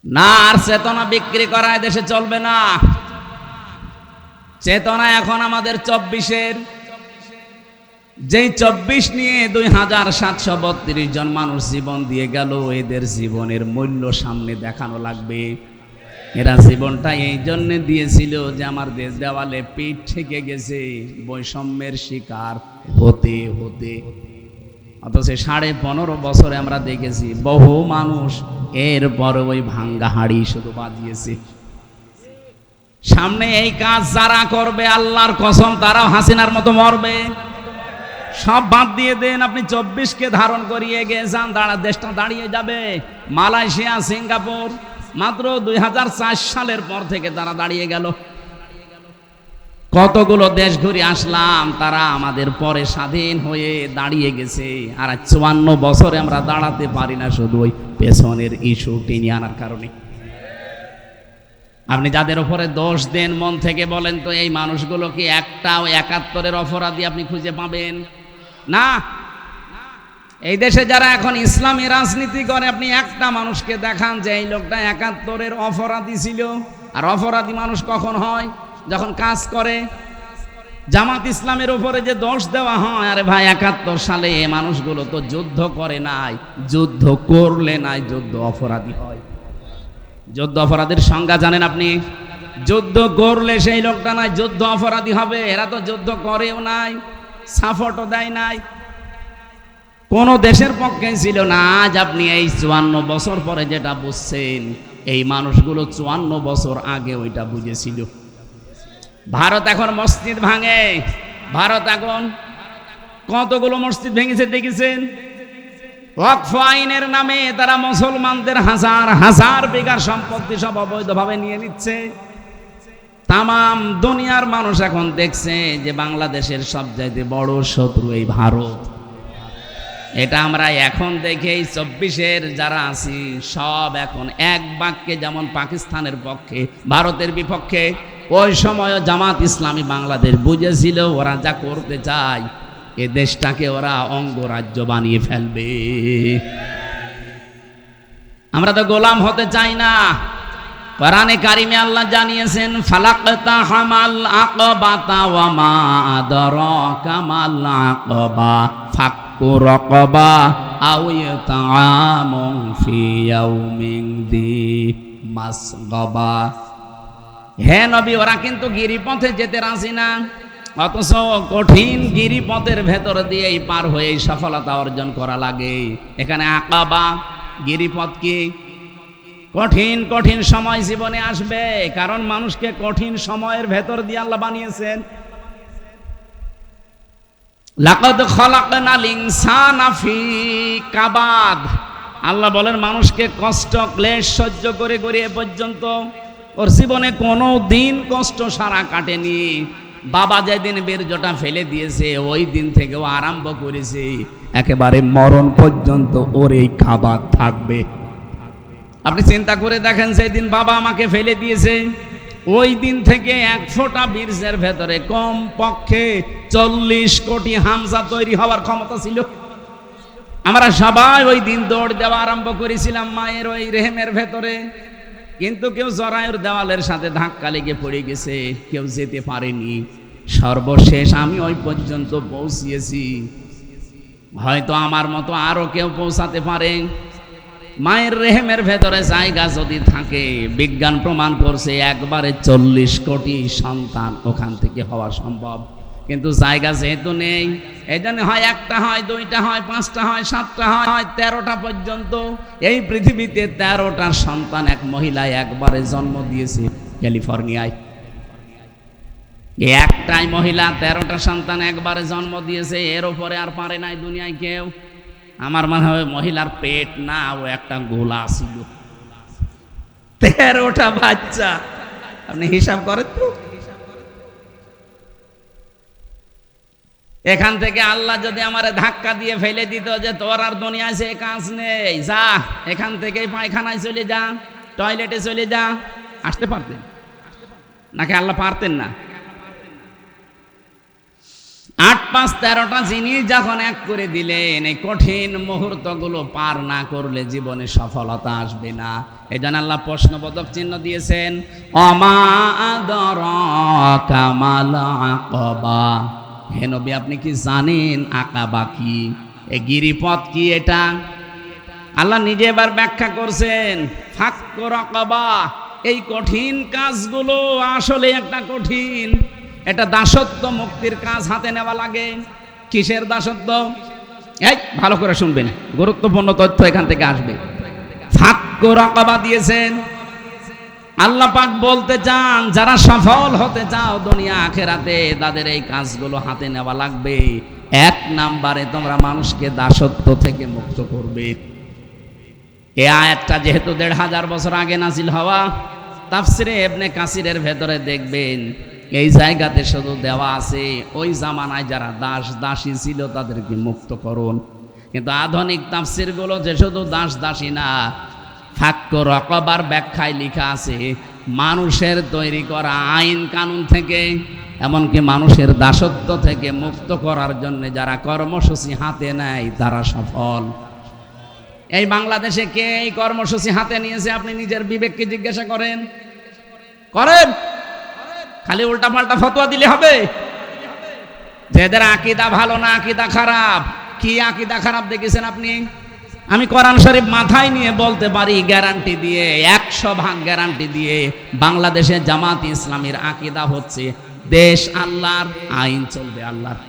না, আর চেতনা বিক্রি করা দেশে চলবে না। চেতনা এখন আমাদের ২৪-এর, যেই ২৪ নিয়ে ২৭৩২ জন মানুষ জীবন দিয়ে গেল, এদের জীবনের মূল্য সামনে দেখানো লাগবে। এরা জীবনটা এই জন্য দিয়েছিল যে আমার দেশ দেওয়ালে পিঠ ঠেকে গেছে বৈষম্যের শিকার হতে হতে। অথচ ১৫.৫ বছরে আমরা দেখেছি বহু মানুষ এরপর ওই ভাঙ্গা হাড়ি শুধু বাজিয়েছে। সামনে এই কাজ যারা করবে, আল্লাহর কসম তারাও হাসিনার মতো মরবে। সব বাদ দিয়ে দেন, আপনি ২৪কে ধারণ করিয়ে গিয়ে যান, দেশটা দাঁড়িয়ে যাবে। মালয়েশিয়া, সিঙ্গাপুর মাত্র ২০০৪ সালের পর থেকে তারা দাঁড়িয়ে গেল। কতগুলো দেশ ঘুরে আসলাম, তারা আমাদের পরে স্বাধীন হয়ে দাঁড়িয়ে গেছে। আর ৫৪ বছরে আমরা দাঁড়াতে পারি না, শুধু ওই পেছনের ইস্যু টেনে আনার কারণে। আপনি যাদের উপরে দোষ দেন, মন থেকে বলেন তো, এই মানুষগুলো কি একটাও ৭১-এর অপরাধী আপনি খুঁজে পাবেন না? এই দেশে যারা এখন ইসলামী রাজনীতি করে, আপনি একটা মানুষকে দেখান যে এই লোকটা ৭১-এর অপরাধী ছিল। আর অপরাধী মানুষ কখন হয়? যখন কাজ করে। জামাত ইসলামের উপরে যে দোষ দেওয়া হয়, আরে ভাই ৭১ সালে এই মানুষগুলো তো যুদ্ধ করে নাই, যুদ্ধ করলে নাই, যুদ্ধ অপরাধী হয়। যুদ্ধ অপরাধীর সংজ্ঞা জানেন আপনি? যুদ্ধ করলে সেই লোকটা নাই, যুদ্ধ অপরাধী হবে। এরা তো যুদ্ধ করেও নাই, সাপোর্টও দেয় নাই, কোন দেশের পক্ষে ছিল না। আজ আপনি এই ৫৪ বছর পরে যেটা বুঝছেন, এই মানুষগুলো ৫৪ বছর আগে ওইটা বুঝেছিল। ভারত এখন মসজিদ ভাঙে। ভারত এখন কতগুলো মসজিদ ভেঙেছে দেখেছেন? ওয়াকফ আইনের নামে তারা মুসলমানদের হাজার হাজার বিঘা সম্পত্তি সব অবৈধভাবে নিয়ে নিচ্ছে। তামাম দুনিয়ার মানুষ এখন দেখছে যে বাংলাদেশের সবচাইতে বড় শত্রু এই ভারত। এটা আমরা এখন দেখেই 24-এর যারা আছি সব এখন এক বাক্যে, যেমন পাকিস্তানের পক্ষে ভারতের বিপক্ষে, ওই সময় জামাত ইসলামী বাংলাদেশ বুঝেছিল ওরা যা করতে চায় এ দেশটাকে ওরা অঙ্গরাজ্য বানিয়ে ফেলবে। আমরা তো গোলাম হতে চাই না। কোরআনে কারিমে আল্লাহ জানিয়েছেন ফালাকতাহামাল আকাবাতা ওয়া মা আদরাকা মাল আকাবা ফাক্কু রাকাবা আও ইতআমুন ফি ইয়াউমিন যি মাসগাবা। হে নবী, ওরা কিন্তু গিরিপথে যেতে রাজি না, অথচ কঠিন গিরিপথের ভেতর দিয়েই পার হয়ে সফলতা অর্জন করা লাগে। এখানে আকাবা গিরিপথ কি? কঠিন কঠিন সময় জীবনে আসবে, কারণ মানুষকে কঠিন সময়ের ভেতর দিয়ে আল্লাহ বানিয়েছেন। লাকাদ খালাকনাল ইনসানা ফি কাবাদ। আল্লাহ বলেন মানুষকে কষ্ট ক্লেশ সহ্য করে করে এ পর্যন্ত ওর জীবনে কোনো দিন কষ্ট সারা কাটেনি। বাবা যেদিন বীর্যটা ফেলে দিয়েছে ওই দিন থেকে ও আরম্ভ করেছে একেবারে মরণ পর্যন্ত ওর এই কাবাদ থাকবে। আপনি চিন্তা করে দেখেন, সেদিন বাবা আমাকে ফেলে দিয়েছে ওই দিন থেকে এক ফোঁটা বীর্যের ভেতরে কম পক্ষে 40 কোটি হামজা তৈরি হওয়ার ক্ষমতা ছিল। আমরা সবাই ওই দিন দৌড় দেওয়া আরম্ভ করেছিলাম মায়ের ওই রেহেমের ভেতরে, কিন্তু কেউ জরায়ুর দেওয়ালের সাথে ধাক্কা লেগে পড়ে গেছে, কেউ যেতে পারেনি। সর্বশেষ আমি ওই পর্যন্ত পৌঁছিয়েছি, হয়তো আমার মতো আরো কেউ পৌঁছাতে পারে। মায়ের রেহেমের ভেতরে জায়গা যদি থাকে, বিজ্ঞান প্রমাণ করছে একবারে 40 কোটি সন্তান ওখান থেকে হওয়া সম্ভব, কিন্তু জায়গা যেহেতু নেই, এই জন্য হয় একটা, হয় দুইটা, হয় পাঁচটা, হয় সাতটা, হয় 13টা পর্যন্ত। এই পৃথিবীতে 13টা সন্তান এক মহিলায় একবারে জন্ম দিয়েছে ক্যালিফোর্নিয়ায়। একটাই মহিলা 13টা সন্তান একবারে জন্ম দিয়েছে, এর উপরে আর পারে নাই দুনিয়ায় কেউ। আমার মনে হয় মহিলার পেট না, ও একটা গোলা ছিল। 13টা বাচ্চা, আপনি হিসাব করেন তো। এখান থেকে আল্লাহ যদি আমারে ধাক্কা দিয়ে ফেলে দিত যে তোর আর দুনিয়ায় সে কাজ নেই, যা এখান থেকে পায়খানায় চলে যা, টয়লেটে চলে যা, আসতে পারতেন নাকি আল্লাহ পারতেন না? 8, 5, 13টা জিনিস যখন এক করে দিলেন, এই কঠিন মুহূর্তগুলো পার না করলে জীবনে সফলতা আসবে না। এই জন্য আল্লাহ প্রশ্নবোধক চিহ্ন দিয়েছেন, অমা আদরাকা মাল আকাবা। হে নবী, আপনি কি জানেন আকাবা কি? এই গিরিপথ কি? এটা আল্লাহ নিজে এবার ব্যাখ্যা করছেন। ফাক্কু রাকাবা, এই কঠিন কাজগুলো আসলে একটা কঠিন, এটা দাসত্ব মুক্তির কাজ হাতে নেওয়া লাগে। কিসের দাসত্ব? এই ভালো করে শুনবেন, গুরুত্বপূর্ণ তথ্য এখান থেকে আসবে। ফাক্কু রাকাবা দিয়েছেন আল্লাহ পাক, বলতে চান যারা সফল হতে চাও দুনিয়া আখেরাতে, তাদের এই কাজগুলো হাতে নেওয়া লাগবে। 1 নম্বরে তোমরা মানুষকে দাসত্ব থেকে মুক্ত করবে। এই আয়াতটা যেহেতু 1500 বছর আগে নাজিল হওয়া, তাফসিরে ইবনে কাসিরের ভেতরে দেখবেন এই জায়গাতে শুধু দেওয়া আছে ওই জামানায় যারা দাস দাসী ছিল তাদেরকে মুক্ত করুন। কিন্তু আধুনিক তাফসিরগুলো যে শুধু দাস দাসী না, ফাক্কু রাকাবার ব্যাখ্যায় লেখা আছে মানুষের তৈরি করা আইন কানুন থেকে, এমনকি মানুষের দাসত্ব থেকে মুক্ত করার জন্য যারা কর্মসূচি হাতে নেয় তারা সফল। এই বাংলাদেশে কে এই কর্মসূচি হাতে নিয়েছে? আপনি নিজের বিবেককে জিজ্ঞাসা করেন। খালি উল্টা পাল্টা ফতোয়া দিলে হবে যে এদের আকীদা ভালো না আকীদা খারাপ? কি আকীদা খারাপ দেখেছেন আপনি? আমি কোরআন শরীফ মাথায় নিয়ে বলতে পারি গ্যারান্টি দিয়ে, 100% গ্যারান্টি দিয়ে, বাংলাদেশে জামাত ইসলামীর আকীদা হচ্ছে দেশ আল্লাহর, আইন চলবে আল্লাহর।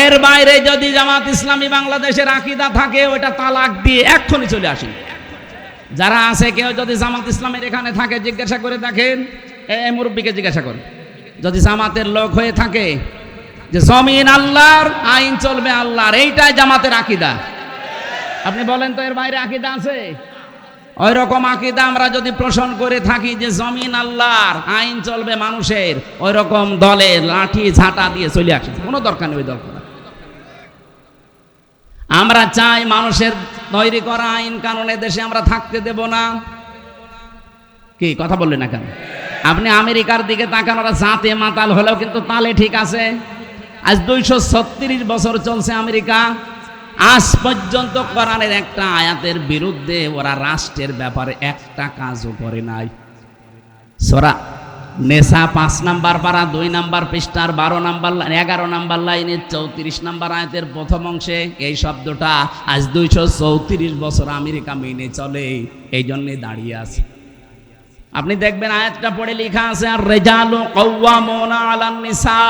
এর বাইরে যদি জামাত ইসলামী বাংলাদেশের আকীদা থাকে, ওটা তালাক দিয়ে এক্ষুনি চলে আসেন। যারা আছে কেউ যদি জামাত ইসলামের এখানে থাকে জিজ্ঞাসা করে দেখেন, এই মুরব্বীকে জিজ্ঞাসা করুন, যদি জামাতের লোক হয়ে থাকে যে জমিন আল্লাহর, আইন চলবে আল্লাহর, এইটাই জামাতের আকীদা, আপনি বলেন তো এর বাইরে আকীদা আছে? ওই রকম আকীদা আমরা যদি পোষণ করে থাকি যে জমিন আল্লাহর, আইন চলবে মানুষের, ওই রকম দলে লাঠি ঝাঁটা দিয়ে চলে আসে, কোনো দরকার নেই ওই দল করা। আমরা চাই মানুষের তৈরি করা আইন কানুনে দেশে আমরা থাকতে দেব না। কি কথা বললেন না কেন? আপনি আমেরিকার দিকে তাকান, ওরা জাতে মাতাল হলেও কিন্তু তালে ঠিক আছে। আজ 236 বছর চলছে আমেরিকা, আজ পর্যন্ত কোরআনের একটা আয়াতের বিরুদ্ধে ওরা রাষ্ট্রের ব্যাপারে একটা কাজও করে নাই। সূরা নেসা 5 নাম্বার পারা 2 নাম্বার পৃষ্ঠার 11 নাম্বার লাইনের 34 নাম্বার আয়াতের প্রথম অংশে এই শব্দটা আজ 234 বছর আমেরিকা মেনে চলে, এই জন্যে দাঁড়িয়ে আছে। আপনি দেখবেন আয়াতটা পড়ে লেখা আছে, আর রিজালু কাওয়ামুনা আলান নিসা,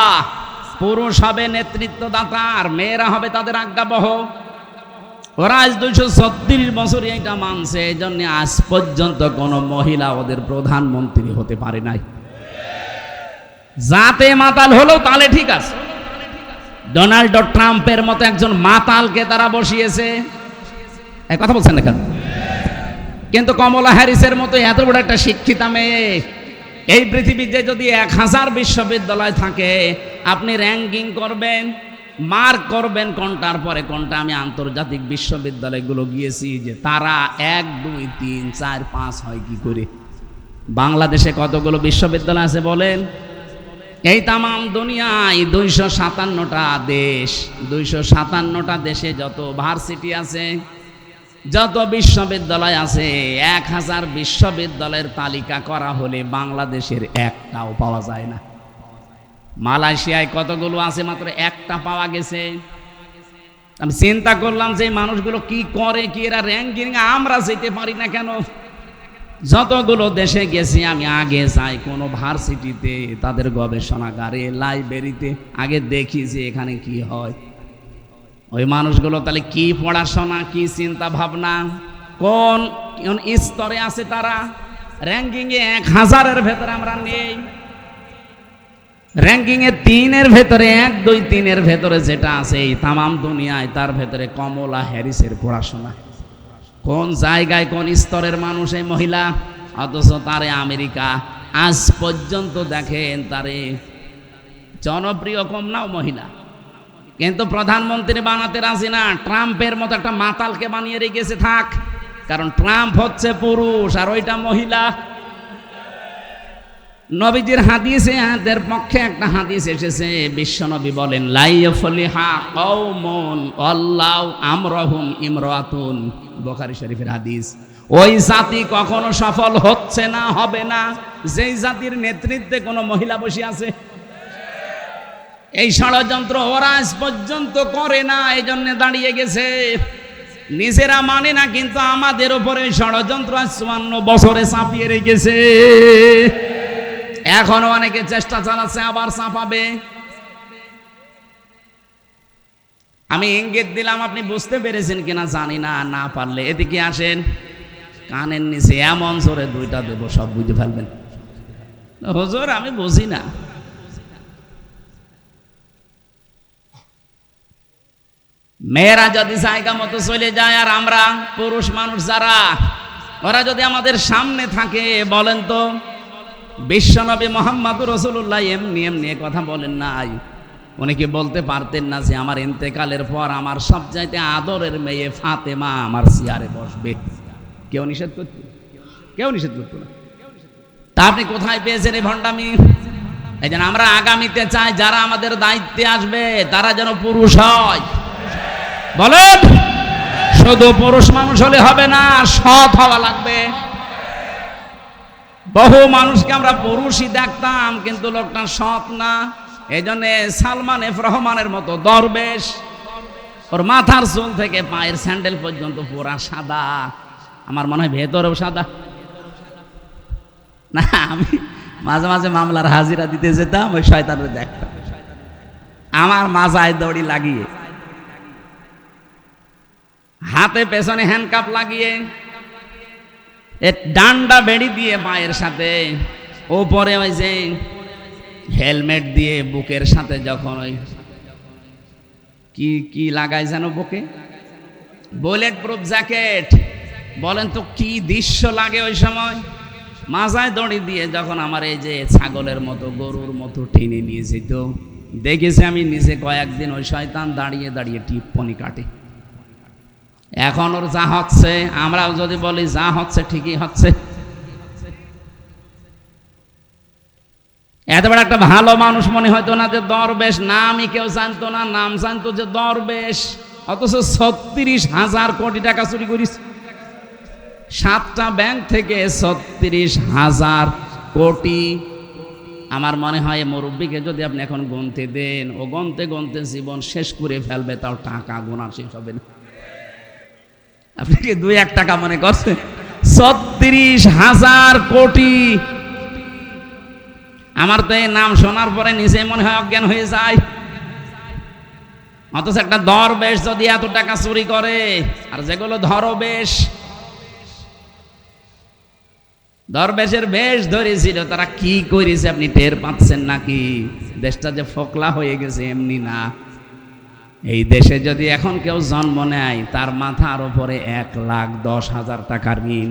পুরুষ হবে নেতৃত্বদাতা আর মেয়েরা হবে তাদের আজ্ঞাবহ। ওরা আজ 236 বছর এটা মানছে, এই জন্য আজ পর্যন্ত কোনো মহিলা ওদের প্রধানমন্ত্রী হতে পারে নাই। জাতে মাতাল হলেও তালে ঠিক আছে। ডোনাল্ড ট্রাম্পের মতো একজন মাতালকে তারা বসিয়েছে, এই কথা বলছেন না কেন? কিন্তু কমলা হ্যারিসের মতো এত বড় একটা শিক্ষিতা মেয়ে, এই পৃথিবীতে যদি 1000 বিশ্ববিদ্যালয় থাকে, আপনি র্যাঙ্কিং করবেন, মার্ক করবেন কোনটার পরে কোনটা। আমি আন্তর্জাতিক বিশ্ববিদ্যালয়গুলো গিয়েছি, যে তারা 1 2 3 4 5 হয় কি করে। বাংলাদেশে কতগুলো বিশ্ববিদ্যালয় আছে বলেন? এই তামাম দুনিয়ায় 257টা দেশ, 257টা দেশে যত ভার্সিটি আছে, যত বিশ্ববিদ্যালয় আছে, 1000 বিশ্ববিদ্যালয়ের তালিকা করা হলে বাংলাদেশের একটাও পাওয়া যায় না। মালয়েশিয়ায় কতগুলো আছে, মাত্র একটা পাওয়া গেছে। আমি চিন্তা করলাম যে মানুষগুলো কি করে, কি এরা র্যাঙ্কিং আমরা যেতে পারি না কেন? যতগুলো দেশে গেছি আমি, আগে যাই কোনো ভার্সিটিতে, তাদের গবেষণাগারে, লাইব্রেরিতে, আগে দেখি যে এখানে কি হয়। ওই মানুষগুলো তাহলে কি পড়াশোনা, কি চিন্তা ভাবনা, কোন স্তরে আছে তারা। র্যাঙ্কিংয়ে 1000-এর ভেতরে আমরা নেই, র্যাঙ্কিংয়ে 3-এর ভেতরে 1 2 3-এর ভেতরে যেটা আছে এই তামাম দুনিয়ায়, তার ভেতরে কমলা হ্যারিসের পড়াশোনা। কোন জায়গায় কোন স্তরের মানুষ এই মহিলা, অথচ তারে আমেরিকা আজ পর্যন্ত দেখেন তারে জনপ্রিয় কম নাও মহিলা, কিন্তু প্রধানমন্ত্রী বানাতে রাজি না। ট্রাম্পের মতো একটা মাতালকে বানিয়ে রেখেছে থাক, কারণ ট্রাম্প হচ্ছে পুরুষ আর ওইটা মহিলা। নবীজির হাদিসে এদের পক্ষে একটা হাদিস এসেছে, বিশ্বনবী বলেন, লা ইয়াফলিহা কওমুন আল্লাহু আমরহুম ইমরাতুন, বুখারী শরীফের হাদিস। ওই জাতি কখনো সফল হচ্ছে না, হবে না, যেই জাতির নেতৃত্বে কোনো মহিলা বসে আছে। এই ষড়যন্ত্র ওরা আজ পর্যন্ত করে না, এই জন্য দাঁড়িয়ে গেছে। নিজেরা মানে না, কিন্তু আমাদের উপরে ষড়যন্ত্র আজ 54 বছরে চাপিয়ে রেখেছে। এখনো অনেকে চেষ্টা চালাচ্ছে আবার চাপাবে। আমি ইঙ্গিত দিলাম, আপনি বুঝতে পেরেছেন কিনা জানি না, না পারলে এদিকে আসেন, কানের নিচে এমন জোরে 2টা দেব, সব বুঝে ফেলবেন। হুজুর আমি বুঝি না। মেয়েরা যদি জায়গা মতো চলে যায়, আর আমরা পুরুষ মানুষ যারা, ওরা যদি আমাদের সামনে থাকে, বলেন তো বিশ্বনবী মুহাম্মদুর রাসূলুল্লাহ এমনি কথা বলেন নাই? উনি কি বলতে পারতেন না যে আমার ইন্তেকালের পর আমার সবচাইতে আদরের মেয়ে ফাতেমা আমার চেয়ারে বসবে? কেউ নিষেধ করত? কেউ নিষেধ করত না। তা আপনি কোথায় পেয়েছেন এই ভণ্ডামি? এই জন্য আমরা আগামীতে চাই যারা আমাদের দায়িত্বে আসবে তারা যেন পুরুষ হয়। বলেন, শুধু পুরুষ মানুষ হলে হবে না, সৎ হওয়া লাগবে। বহু মানুষকে আমরা পুরুষই দেখতাম, কিন্তু লোকটা সৎ না। এই জন্য সালমান এফ রহমানের মতো দরবেশ, ওর মাথার চুল থেকে পায়ের স্যান্ডেল পর্যন্ত পুরা সাদা, আমার মনে হয় ভেতরেও সাদা। না, আমি মাঝে মাঝে মামলার হাজিরা দিতে যেতাম, ওই শয়তানরে দেখতাম আমার মাজায় দড়ি লাগিয়ে, হাতে পেছনে হ্যান্ডকাপ লাগিয়ে, ডান্ডা বেড়ি দিয়ে পায়ের সাথে, ওপরে ওই যে হেলমেট দিয়ে বুকের সাথে, যখন ওই কি কি লাগাই যেন বুকে, বুলেট প্রুফ জ্যাকেট, বলেন তো কি দৃশ্য লাগে ওই সময়। মাজায় দড়ি দিয়ে যখন আমার এই যে ছাগলের মতো গরুর মতো টেনে নিয়ে যেত, দেখেছি আমি নিজে কয়েকদিন ওই শয়তান দাঁড়িয়ে দাঁড়িয়ে টিপ্পনি কাটে। এখন ওর যা হচ্ছে, আমরাও যদি বলি যা হচ্ছে ঠিকই হচ্ছে। এত বড় একটা ভালো মানুষ মনে হয়তো না যে দরবেশ, নামই কেউ জানতো না, নাম জানতো যে দরবেশ, অথচ ৩৬,০০০ কোটি টাকা চুরি করিস। 7টা ব্যাংক থেকে ৩৬,০০০ কোটি। আমার মনে হয় মুরব্বীকে যদি আপনি এখন গুনতে দেন, ও গুনতে গুনতে জীবন শেষ করে ফেলবে, তাও টাকা গোনা শেষ হবে না। আপনি কি 2-1 টাকা মনে করছেন? ৩৬,০০০ কোটি। আমার তো এই নাম শোনার পরে নিজে মনে হয় অজ্ঞান হয়ে যায়। অথচ একটা দরবেশ যদি এত টাকা চুরি করে, আর যেগুলো ধরবেশ, দরবেশের বেশ ধরেছিল, তারা কি করেছে আপনি টের পাচ্ছেন নাকি? দেশটা যে ফোকলা হয়ে গেছে এমনি না। এই দেশে যদি এখন কেউ জন্ম নেয়, তার মাথার উপরে 1,10,000 টাকার ঋণ।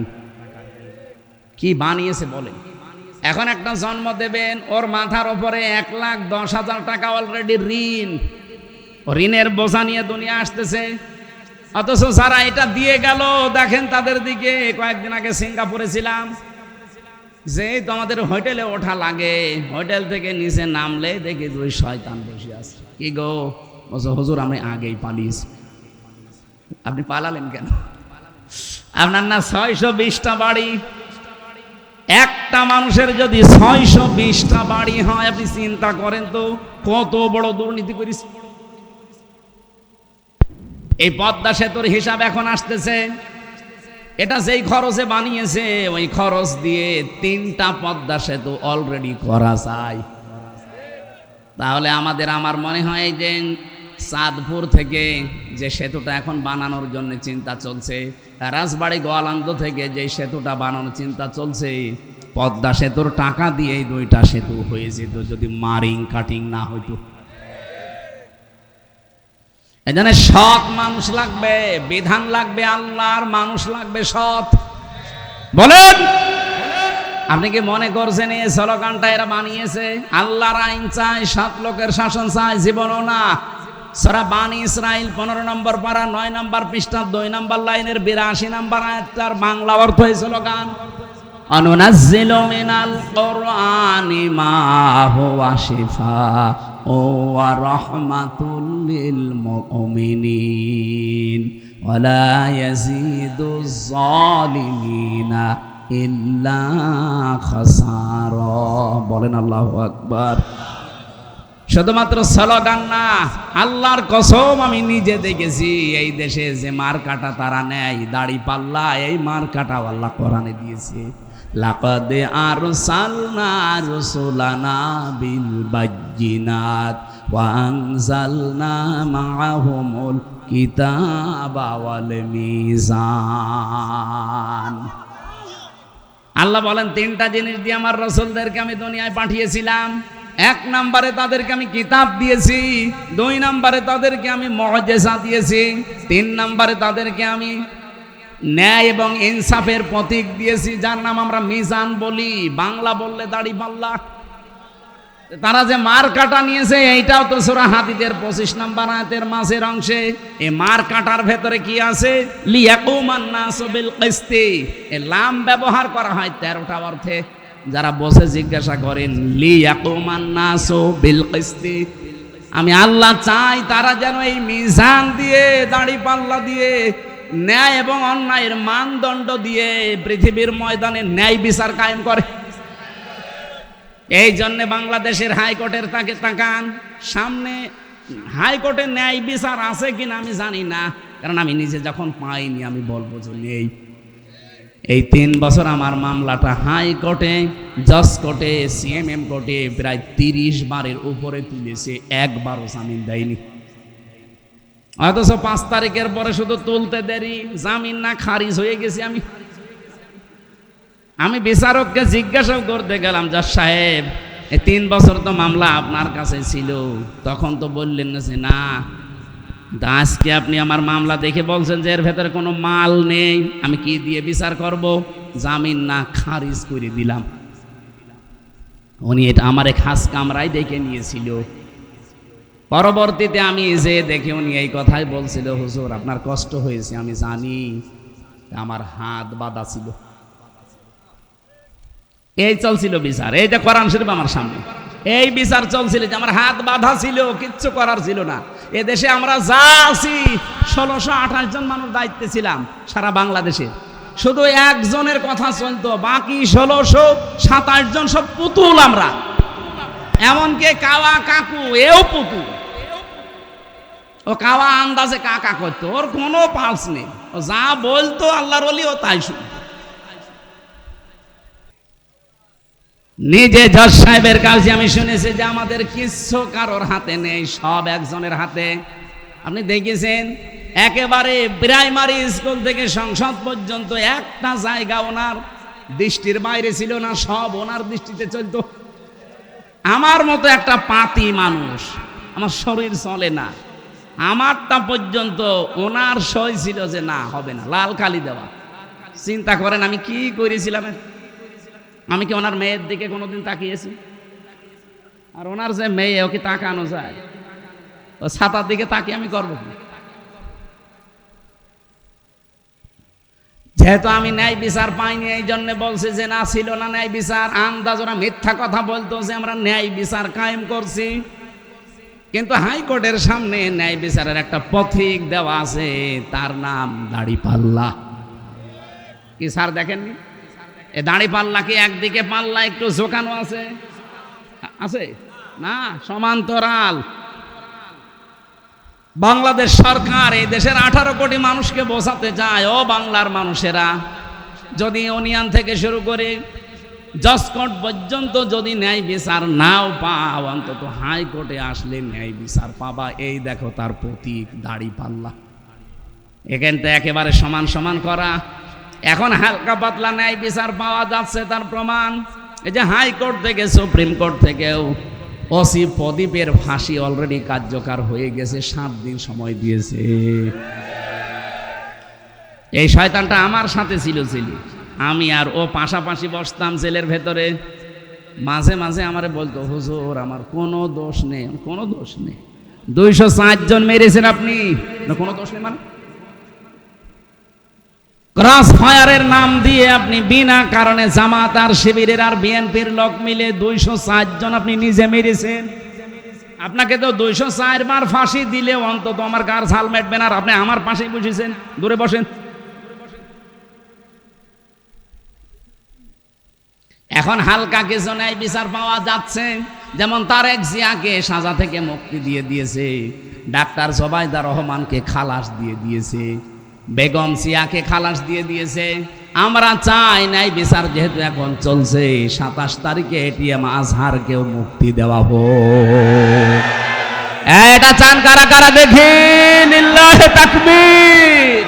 কি বানিয়েছে বলে? এখন একটা জন্ম দেবেন, ওর মাথার উপরে 1,10,000 টাকা অলরেডি ঋণ। ঋণের বোঝা নিয়ে দুনিয়া আসতেছে। অথচ যারা এটা দিয়ে গেল, দেখেন তাদের দিকে। কয়েকদিন আগে সিঙ্গাপুরে ছিলাম, যে তো আমাদের হোটেলে ওঠা লাগে, হোটেল থেকে নিচে নামলে দেখি 2 শয়তান বসে আছে। কি গো? বলছে হুজুর আমি আগেই পালিয়েছি। আপনি পালালেন কেন? আপনার না 620টা বাড়ি। একটা মানুষের যদি 620টা বাড়ি হয়, আপনি চিন্তা করেন তো কত বড় দুর্নীতি করিস। এই পদ্মা সেতুর হিসাব এখন আসতেছে। এটা যেই খরচে বানিয়েছে, ওই খরচ দিয়ে 3টা পদ্মা সেতু অলরেডি করা যায়। তাহলে আমার মনে হয় যে চাঁদপুর থেকে যে সেতুটা এখন বানানোর জন্য চিন্তা চলছে, রাজবাড়ী গোয়ালন্দ থেকে যে সেতুটা বানানোর চিন্তা চলছে, পদ্মা সেতুর টাকা দিয়ে এই 2টা সেতু হয়ে যেত যদি মারিং কাটিং না হইতো। এজন্য সৎ মানুষ লাগবে, বিধান লাগবে আল্লাহর, মানুষ লাগবে সৎ। বলেন, আপনি কি মনে করছেন এই স্লোগানটা এরা বানিয়েছে? আল্লাহর আইন চাই, 7 লোকের শাসন চাই, জীবনও না। সূরা বানী ইসরাইল 15 নম্বর পারা 9 নম্বর পৃষ্ঠা 2 নম্বর লাইনের 82 নম্বর আয়াতটার বাংলা অর্থ এই স্লোগান, অনুনাজ্জিলু মিনাল কুরআনি মা হুয়া শিফাউ ওয়া রাহমাতুল লিল মুমিনিন ওয়া লা ইয়াজিদুজ জালিমিনা ইল্লা খাসারা। বলেন আল্লাহু আকবার। শুধুমাত্র স্লোগান না, আল্লাহর কসম আমি নিজে দেখেছি এই দেশে যে মার্কাটা তারা নেয়, দাড়ি পাল্লা, এই মার্কাটা আল্লাহ কোরআনে দিয়েছে। লাকাদ আরসালনা রাসূলানা বিল বায়্যিনাত ওয়া আনজালনা মাআহুমুল কিতাবা ওয়াল মিজান। আল্লাহ বলেন 3টা জিনিস দিয়ে আমার রাসূলদেরকে আমি দুনিয়ায় পাঠিয়েছিলাম। 1 নম্বরে তাদেরকে আমি কিতাব দিয়েছি, 2 নম্বরে তাদেরকে আমি মুআজিজা দিয়েছি, 3 নম্বরে তাদেরকে আমি ন্যায় এবং ইনসাফের প্রতীক দিয়েছি, যার নাম আমরা মিজান বলি, বাংলা বললে দাড়ি পাল্লা। তারা যে মার কাটা নিয়েছে, এইটাও তো সূরা হাদীদের 25 নম্বর আয়াতের মাঝের অংশে। এই মার কাটার ভেতরে কি আছে? লিয়াকুমান নাসু বিল কিসতি। এই লাম ব্যবহার করা হয় 13টা অর্থে। যারা বসে জিজ্ঞাসা করেন লিয়াকুমান নাসু বিল কিসতি, আমি আল্লাহ চাই তারা যেন এই মিজান দিয়ে, দাড়ি পাল্লা দিয়ে, ন্যায় এবং অন্যায়ের মানদণ্ড দিয়ে পৃথিবীর ময়দানে ন্যায় বিচার কায়েম করে। এই জন্য বাংলাদেশের হাইকোর্টের তাকে তাকান, সামনে হাইকোর্টের ন্যায় বিচার আছে কিনা আমি জানি না, কারণ আমি নিজে যখন পাইনি আমি বলবো যে নেই। এই 3 বছর আমার মামলাটা হাইকোর্টে, জজ কোর্টে, সিএমএম কোর্টে প্রায় 30 বারের উপরে তুলেছে, একবারও জামিন দেয়নি। অথচ 5 তারিখের পরে শুধু তুলতে দেরি, জামিন না খারিজ হয়ে গেছি। আমি বিচারককে জিজ্ঞাসা করতে গেলাম, জজ সাহেব এই 3 বছর তো মামলা আপনার কাছে ছিল, তখন তো বললেন না যে না আজকে আপনি আমার মামলা দেখে বলছেন যে এর ভেতরে কোনো মাল নেই, আমি কি দিয়ে বিচার করব? জামিন না খারিজ করে দিলাম। উনি এটা আমারে খাস কামরায় ডেকে নিয়েছিল। পরবর্তীতে আমি যে দেখে উনি এই কথাই বলছিল, হুজুর আপনার কষ্ট হয়েছে আমি জানি, আমার হাত বাঁধা ছিল। এই চলছিল বিচার, এই যে কোরআন শরীফ আমার সামনে, এই বিচার চলছিল যে আমার হাত বাঁধা ছিল, কিচ্ছু করার ছিল না। এ দেশে আমরা যা আছি 1628 জন মানুষ দায়িত্বে ছিলাম সারা বাংলাদেশে, শুধু একজনের কথা চলতো, বাকি 1627 জন সব পুতুল আমরা। এমনকি কাওয়া কাকু এও পুতুল। ও কাওয়া আন্দাজে কাকা করতো, ওর কোনো পালস নেই, ও যা বলতো আল্লাহর ওলি ও তাই শুনতো। নিজে জজ সাহেবের কাছে আমি শুনেছি যে আমাদের কিচ্ছু কারোর হাতে নেই, সব একজনের হাতে। আপনি দেখেছেন একেবারে প্রাইমারি স্কুল থেকে সংসদ পর্যন্ত একটা জায়গা ওনার দৃষ্টির বাইরে ছিল না, সব ওনার দৃষ্টিতে চলতো। আমার মতো একটা পাতি মানুষ, আমার শরীর চলে না, আমারটা পর্যন্ত ওনার সই ছিল যে না হবে না, লাল কালি দেওয়া। চিন্তা করেন আমি কি করেছিলাম। আমি কি ওনার মেয়ের দিকে কোনোদিন তাকিয়েছি? আর ওনার যে মেয়ে, ওকে তাকানো যায়? ও ছাতার দিকে তাকিয়ে আমি করবো কি? যেহেতু আমি ন্যায় বিচার পাইনি, এই জন্য বলছে যে না ছিল না ন্যায় বিচার। আন্দাজ ওরা মিথ্যা কথা বলতো যে আমরা ন্যায় বিচার কায়েম করছি, কিন্তু হাইকোর্টের সামনে ন্যায় বিচারের একটা পথিক দেওয়া আছে, তার নাম দাড়িপাল্লা। কি স্যার দেখেননি? এ দাড়িপাল্লা কি একদিকে পাল্লা একটু ঝোকানো আছে? আছে না, সমান্তরাল। বাংলাদেশ সরকার এই দেশের 18 কোটি মানুষকে বোঝাতে চায়, ও বাংলার মানুষেরা, যদি ইউনিয়ন থেকে শুরু করে জজকোর্ট পর্যন্ত যদি ন্যায় বিচার নাও পাও, অন্তত হাইকোর্টে আসলে ন্যায় বিচার পাবা। এই দেখো তার প্রতীক দাড়িপাল্লা। এখানটা একেবারে সমান সমান করা। এখন হালকা পাতলা ন্যায় বিচার পাওয়া যাচ্ছে, তার প্রমাণ এই যে হাইকোর্ট থেকে সুপ্রিম কোর্ট থেকেও ওসি প্রদীপের ফাঁসি অলরেডি কার্যকর হয়ে গেছে, 7 দিন সময় দিয়েছে। এই শয়তানটা আমার সাথে ছিল, আমি আর ও পাশাপাশি বসতাম জেলের ভেতরে। মাঝে মাঝে আমারে বলতো, হুজুর আমার কোনো দোষ নেই। কোনো দোষ নেই? 204 জন মেরেছেন আপনি, কোনো দোষ নেই মানে? ক্রস ফায়ারের নাম দিয়ে আপনি বিনা কারণে জামাত আর শিবিরের আর বিএনপির লোক মিলে 204 জন আপনি নিজে মেরেছেন। আপনাকে তো 204 বার ফাঁসি দিলে অন্তত আমার গার ঝাল মেটবে না। আপনি আমার পাশেই বসেছেন, দূরে বসেন। এখন হালকা কিছু ন্যায় বিচার পাওয়া যাচ্ছে, যেমন তারেক জিয়াকে সাজা থেকে মুক্তি দিয়ে দিয়েছে, ডাক্তার জোবাইদা রহমানকে খালাস দিয়ে দিয়েছে, বেগম সিয়াকে খালাস দিয়ে দিয়েছে। আমরা চাই ন্যায় বিচার যেহেতু এখন চলছে, 27 তারিখে এটিএম আজহারকেও মুক্তি দেওয়া হোক। এটা চান কারা কারা দেখি? লিল্লাহি তাকবীর।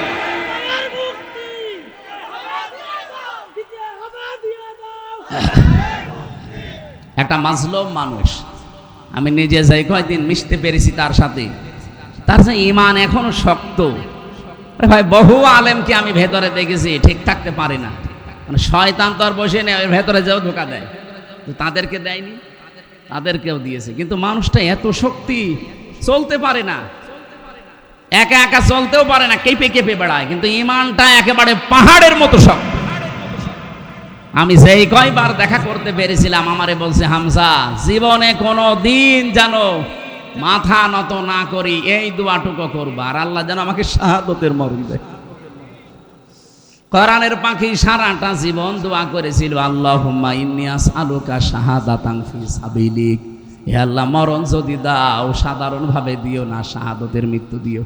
একটা মাজলুম মানুষ, আমি নিজে যাই কয়েকদিন মিশতে পেরেছি তার সাথে, তার যে ঈমান এখনো শক্ত। ভাই বহু আলেমকে আমি ভেতরে দেখেছি ঠিক থাকতে পারে না, মানে শয়তান তো আর বসে নেই, ভেতরে যাও ধোকা দেয়। তাদেরকে দেয়নি, তাদেরকেও দিয়েছে, কিন্তু মানুষটা এত শক্তি, চলতে পারে না, একা একা চলতেও পারে না, কেঁপে কেঁপে বেড়ায়, কিন্তু ঈমানটা একেবারে পাহাড়ের মতো শক্ত। আমি যেই কয়বার দেখা করতে পেরেছিলাম, আমারে বলছে, হামজা জীবনে কোনো দিন জানো মাথা নত না করি, এই দোয়াটুকু করবা, আর আল্লাহ যেন আমাকে শাহাদতের মরণ দেয়। কোরআনের পাখি সারাটা জীবন দোয়া করেছিল, আল্লাহুম্মা ইন্নী আসআলুকা শাহাদাতান ফি সাবিলিক, হে আল্লাহ মরণ যদি দাও সাধারণ ভাবে দিও না, শাহাদতের মৃত্যু দিও।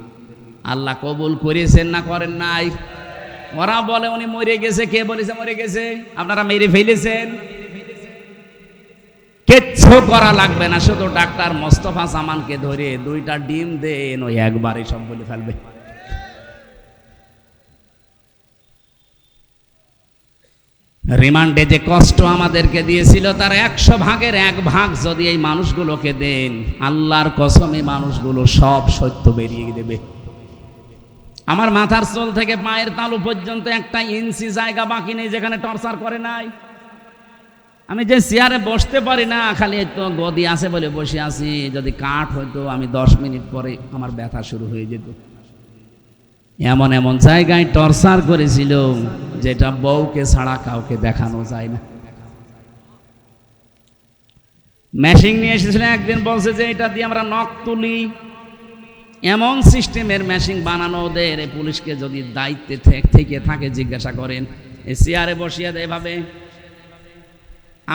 আল্লাহ কবুল করেছেন না করেন নাই? ওরা বলে উনি মরে গেছে। কে বলেছে মরে গেছে? আপনারা মেরে ফেলেছেন। কিচ্ছু করা লাগবে না, শুধু ডাক্তার মোস্তফা জামানকে ধরে 2টা ডিম দেন, ওই একবারে সব বলে ফেলবে। রিমান্ডে যে কষ্ট আমাদেরকে দিয়েছিল তার 100 ভাগের 1 ভাগ যদি এই মানুষগুলোকে দেন, আল্লাহর কসম এই মানুষগুলো সব সত্য বেরিয়ে দেবে। আমার মাথার চুল থেকে পায়ের তালু পর্যন্ত 1 ইঞ্চি জায়গা বাকি নেই যেখানে টর্চার করে নাই। আমি যে চেয়ারে বসতে পারি না, খালি তো গদি আছে বলে বসে আছি। যদি কাঠ হইতো আমি 10 মিনিট পরে আমার ব্যথা শুরু হয়ে যেত। এমন এমন জায়গায় টর্চার করেছিল যেটা বউকে ছাড়া কাউকে দেখানো যায় না। মেশিন নিয়ে এসেছিল একদিন, বলছে যে এটা দিয়ে আমরা নখ তুলি। এমন সিস্টেমের মেশিন বানানো ওদের, পুলিশকে যদি দায়িত্বে থেকে থাকে জিজ্ঞাসা করেন, এই চেয়ারে বসিয়ে দেয় এভাবে।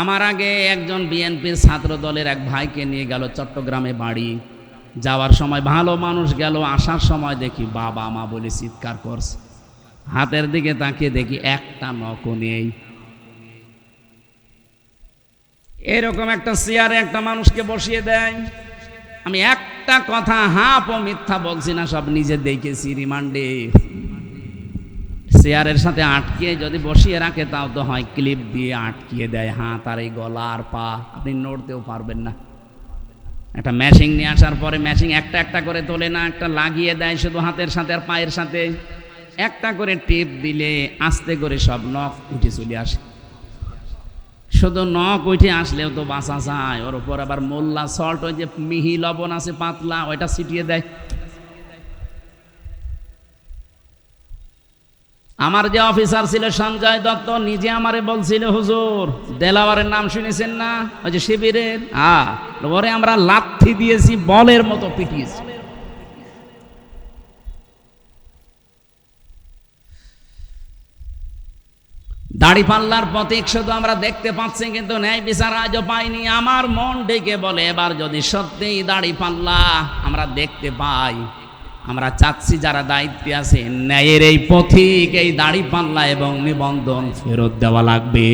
আমার আগে একজন বিএনপির ছাত্র দলের এক ভাইকে নিয়ে গেল চট্টগ্রামে বাড়ি। যাওয়ার সময় ভালো মানুষ গেল, আসার সময় দেখি বাবা মা বলে চিৎকার করছে। হাতের দিকে তাকিয়ে দেখি 1টা নখও নেই। এরকম একটা চেয়ারে একটা মানুষকে বসিয়ে দেয়। আমি একটা কথা হাফ ও মিথ্যা বলছি না, সব নিজে দেখেছি। রিমান্ডে চেয়ারের সাথে আটকে যদি বসিয়ে রাখে, তাও তো হয় ক্লিপ দিয়ে আটকিয়ে দেয় হাত আর এই গলা আর পা, আপনি নড়তেও পারবেন না। একটা মেশিন নিয়ে আসার পরে মেশিন একটা একটা করে তোলে না, একটা লাগিয়ে দেয় শুধু হাতের সাথে আর পায়ের সাথে। একটা করে টিপ দিলে আস্তে করে সব নখ উঠে চলে আসে। শুধু নখ উঠে আসলেও তো বাঁচা যায়, ওর উপর আবার মোল্লা সল্ট, ওই যে মিহি লবণ আছে পাতলা, ওইটা ছিটিয়ে দেয়। আমার যে অফিসার ছিল সঞ্জয় দত্ত, নিজে আমারে বলছিল, হুজুর দেলাওয়ারের নাম শুনেছেন না, ওই যে শিবিরের, ওরে আমরা লাথি দিয়েছি, বলের মতো পিটিয়েছি। দাড়ি পাল্লার প্রতীক শুধু আমরা দেখতে পাচ্ছি, কিন্তু ন্যায় বিচার আজও পাইনি। আমার মন ডেকে বলে, এবার যদি সত্যিই দাড়ি পাল্লা আমরা দেখতে পাই, আমরা চাচ্ছি যারা দায়িত্বে আছে, ন্যায়ের এই পথিক, এই দাড়ি পাল্লা এবং নিবন্ধন ফেরত দেওয়া লাগবে।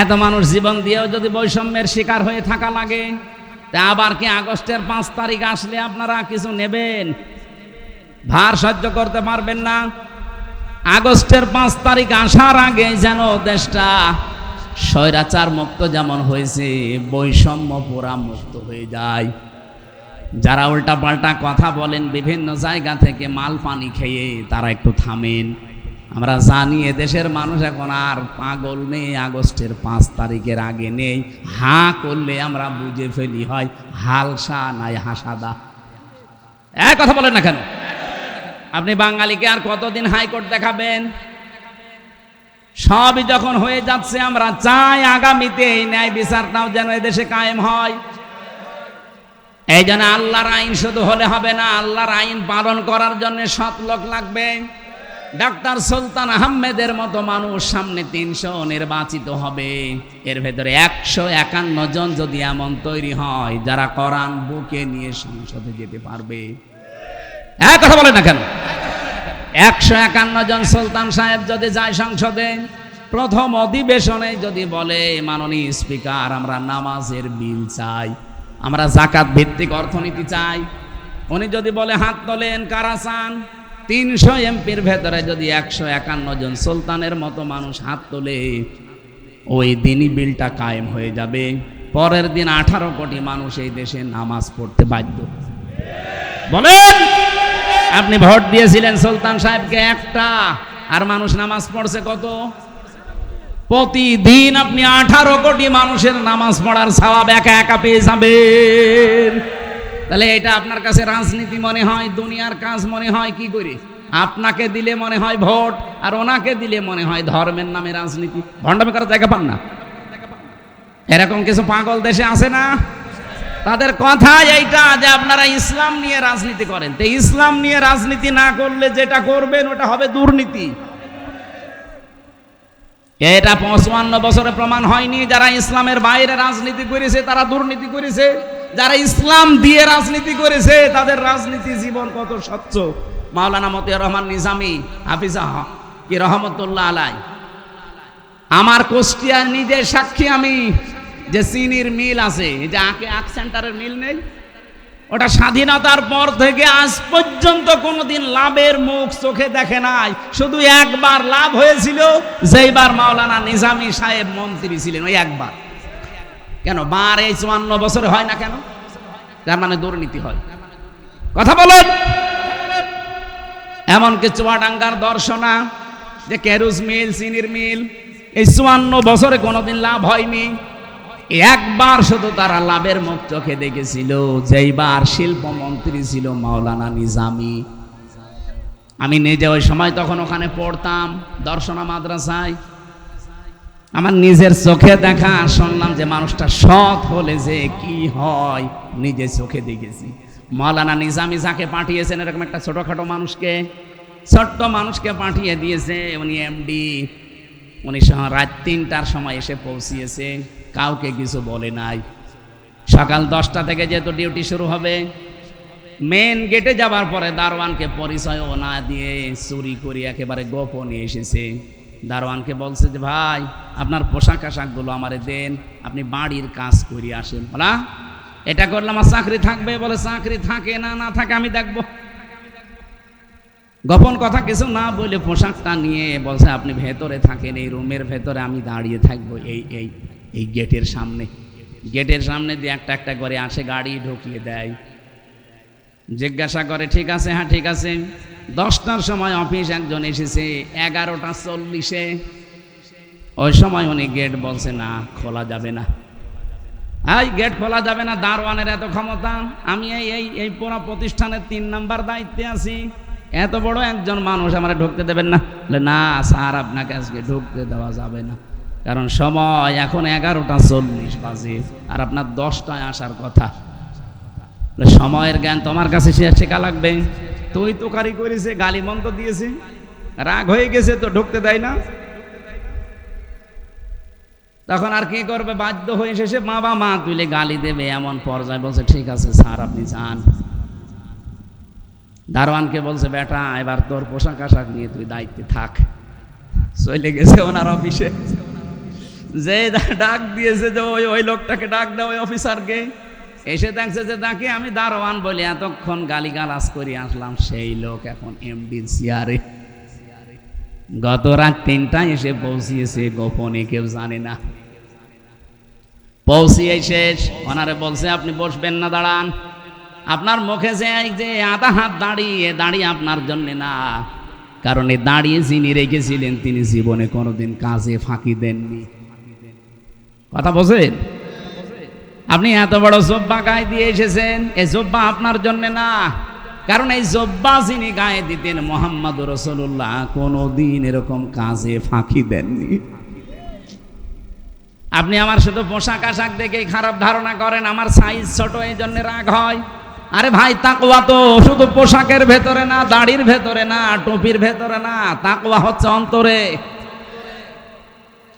এত মানুষ জীবন দিয়েও যদি বৈষম্যের শিকার হয়ে থাকা লাগে, তা আবার কি আগস্টের 5 তারিখ আসলে আপনারা কিছু নেবেন? ভার সহ্য করতে পারবেন না। আগস্টের 5 তারিখ আসার আগে যেন দেশটা স্বৈরাচার মুক্ত যেমন হয়েছে, বৈষম্য পুরা মুক্ত হয়ে যায়। যারা উল্টা পাল্টা কথা বলেন বিভিন্ন জায়গা থেকে মাল পানি খেয়ে, তারা একটু থামেন। আমরা জানি দেশের মানুষ এখন আর পাগল নেই, আগস্টের 5 তারিখের আগে নেই। হাঁ করলে আমরা বুঝে ফেলি হয় হালসা নাই হাসাদা। কথা বলেন না কেন? আপনি বাঙালিকে আর কতদিন হাইকোর্ট দেখাবেন? সবই যখন হয়ে যাচ্ছে, আমরা চাই আগামীতে এই ন্যায় বিচারটাও যেন এদেশে কায়েম হয়। এই জন্য আল্লাহর আইন শুধু হলে হবে না, আল্লাহর আইন পালন করার জন্য সৎ লোক লাগবে। ডক্টর সুলতান আহমেদের মতো মানুষ সামনে 300 নির্বাচিত হবে। এর ভেতরে 151 জন যদি এমন তৈরি হয় যারা কোরআন বুকে নিয়ে সংসদে যেতে পারবে। কথা বলে না কেন? 151 জন সুলতান সাহেব যদি যায় সংসদে, প্রথম অধিবেশনে যদি বলে, মাননীয় স্পিকার আমরা নামাজের বিল চাই, আমরা জাকাত ভিত্তিক অর্থনীতি চাই, উনি যদি বলে হাত তোলেন কারা চান, 300 এমপির ভেতরে যদি 151 জন সুলতানের মতো মানুষ হাত তোলে, ওই দিনই বিলটা কায়েম হয়ে যাবে। পরের দিন 18 কোটি মানুষ এই দেশে নামাজ পড়তে বাধ্য। বলেন, আপনি ভোট দিয়েছিলেন সুলতান সাহেবকে একটা, আর মানুষ নামাজ পড়ছে কত? প্রতিদিন আপনি 18 কোটি মানুষের নামাজ পড়ার সওয়াব একা একা পেয়ে যাবেন। তাহলে এটা আপনার কাছে রাজনীতি মনে হয়, দুনিয়ার কাজ মনে হয় কি করে? আপনাকে দিলে মনে হয় ভোট, আর ওনাকে দিলে মনে হয় ধর্মের নামে রাজনীতি। ভণ্ডামি করার জায়গা পান না? এরকম কিছু পাগল দেশে আছে না? তাদের কথা এইটা যে আপনারা ইসলাম নিয়ে রাজনীতি করেন। তো ইসলাম নিয়ে রাজনীতি না করলে যেটা করবেন ওটা হবে দুর্নীতি। এটা 55 বছরে প্রমাণ হয়নি। যারা ইসলামের বাইরে রাজনীতি করেছে তারা দুর্নীতি করেছে, যারা ইসলাম দিয়ে রাজনীতি করেছে তাদের রাজনীতি জীবন কত স্বচ্ছ। মাওলানা মতিয়ার রহমান নিজামী হাফিজাহ কি রহমতুল্লাহ আলাই, আমার কুষ্টিয়ার নিজের সাক্ষী আমি, যে চিনির মিল আছে, যে আখ সেন্টারের মিল নেই, ওটা স্বাধীনতার পর থেকে আজ পর্যন্ত কোনোদিন লাভের মুখ চোখে দেখে নাই। শুধু একবার লাভ হয়েছিল, যেইবার মাওলানা নিজামী সাহেব মন্ত্রী ছিলেন, ওই একবার। কেন বার এই 54 বছরে হয় না কেন? তার মানে দুর্নীতি হয়। কথা বলেন। এমনকি চুয়াডাঙ্গার দর্শনা যে কেরুজ মিল, চিনির মিল, এই 54 বছরে কোনোদিন লাভ হয়নি। একবার শুধু তারা লাভের মুখ চোখে দেখেছিল, যেইবার শিল্পমন্ত্রী ছিল মাওলানা নিজামী। আমি নিজে ওই সময় তখন ওখানে পড়তাম দর্শনা মাদ্রাসায়। আমার নিজের চোখে দেখা, শুনলাম যে মানুষটা সৎ হলে যে কি হয়, নিজে চোখে দেখেছি। মাওলানা নিজামী যাকে পাঠিয়েছেন, এরকম একটা ছোটখাটো মানুষকে, ছোট্ট মানুষকে পাঠিয়ে দিয়েছে। উনি এমডি, উনি রাত 3টার সময় এসে পৌঁছিয়েছে, কাউকে কিছু বলে নাই। সকাল 10টা থেকে যেহেতু ডিউটি শুরু হবে, মেন গেটে যাবার পরে দারোয়ানকে পরিচয়ও না দিয়ে চুরি করে একেবারে গোপনে এসেছে। দারোয়ানকে বলছে যে ভাই, আপনার পোশাক আশাকগুলো আমারে দেন, আপনি বাড়ির কাজ করে আসেন। বলা এটা করলে আমার চাকরি থাকবে? বলে চাকরি থাকে না, না থাকে আমি দেখবো। গোপন কথা কিছু না বলে পোশাকটা নিয়ে বলছে আপনি ভেতরে থাকেন, এই রুমের ভেতরে আমি দাঁড়িয়ে থাকবো এই গেটের সামনে। গেটের সামনে দিয়ে একটা একটা করে আসে, গাড়ি ঢুকিয়ে দেয়, জিজ্ঞাসা করে ঠিক আছে, হ্যাঁ ঠিক আছে। 10টার সময় অফিস একজন এসেছে, 11:40-এ ওই সময় উনি গেট বলছে না, খোলা যাবে না। এই গেট খোলা যাবে না, দারোয়ানের এত ক্ষমতা। আমি এই পুরো প্রতিষ্ঠানের 3 নাম্বার দায়িত্বে আছি, এত বড় একজন মানুষ আমার ঢুকতে দেবেন না? না স্যার, আপনাকে আজকে ঢুকতে দেওয়া যাবে না, কারণ সময় এখন 11:40 বাজে, আর আপনার 10টায় আসার কথা। সময়ের জ্ঞান তোমার কাছে শেখা লাগবে। তুই তো কারি করেছে, গালি মন্দ দিয়েছে, রাগ হয়ে গেছে তো ঢুকতে দেয় না। তখন আর কি করবে, বাধ্য হয়ে শেষে মা তুলে গালি দেবে, এমন পর্যায়ে বলছে ঠিক আছে স্যার আপনি যান। দারোয়ানকে বলছে বেটা, এবার তোর পোশাক আশাক নিয়ে তুই দায়িত্বে থাক। চলে গেছে ওনার অফিসে, যে ডাক দিয়েছে যে ওই লোকটাকে ডাক দাও, ওই অফিসারকে। এসে দেখছে যে তাকে আমি দারোয়ান বলে এতক্ষণ গালিগালাজ করে আসলাম, সেই লোক এখন এমডি চেয়ারে। গত রাত 3টায় এসে পৌঁছিয়েছে, গোপনে, কেউ জানে না। পৌঁছিয়ে শেষ, ওনারে বলছে আপনি বসবেন না, দাঁড়ান। আপনার মুখে যে আধা হাত দাঁড়িয়ে আপনার জন্য না, কারণ এই দাঁড়িয়ে যিনি রেখেছিলেন তিনি জীবনে কোনোদিন কাজে ফাঁকি দেননি। কথা বলছেন? আপনি এত বড় জব্বা গায়ে দিয়ে এসেছেন, এই জব্বা আপনার জন্য না, কারণ এই জব্বা যিনি গায়ে দিতেন মুহাম্মদুর রাসূলুল্লাহ কোনোদিন এরকম কাজে ফাঁকি দেননি। আপনি আমার শুধু পোশাক আশাক দেখেই খারাপ ধারণা করেন, আমার সাইজ ছোট এই জন্য রাগ হয়। আরে ভাই, তাকওয়া তো শুধু পোশাকের ভেতরে না, দাড়ির ভেতরে না, টুপির ভেতরে না, তাকওয়া হচ্ছে অন্তরে।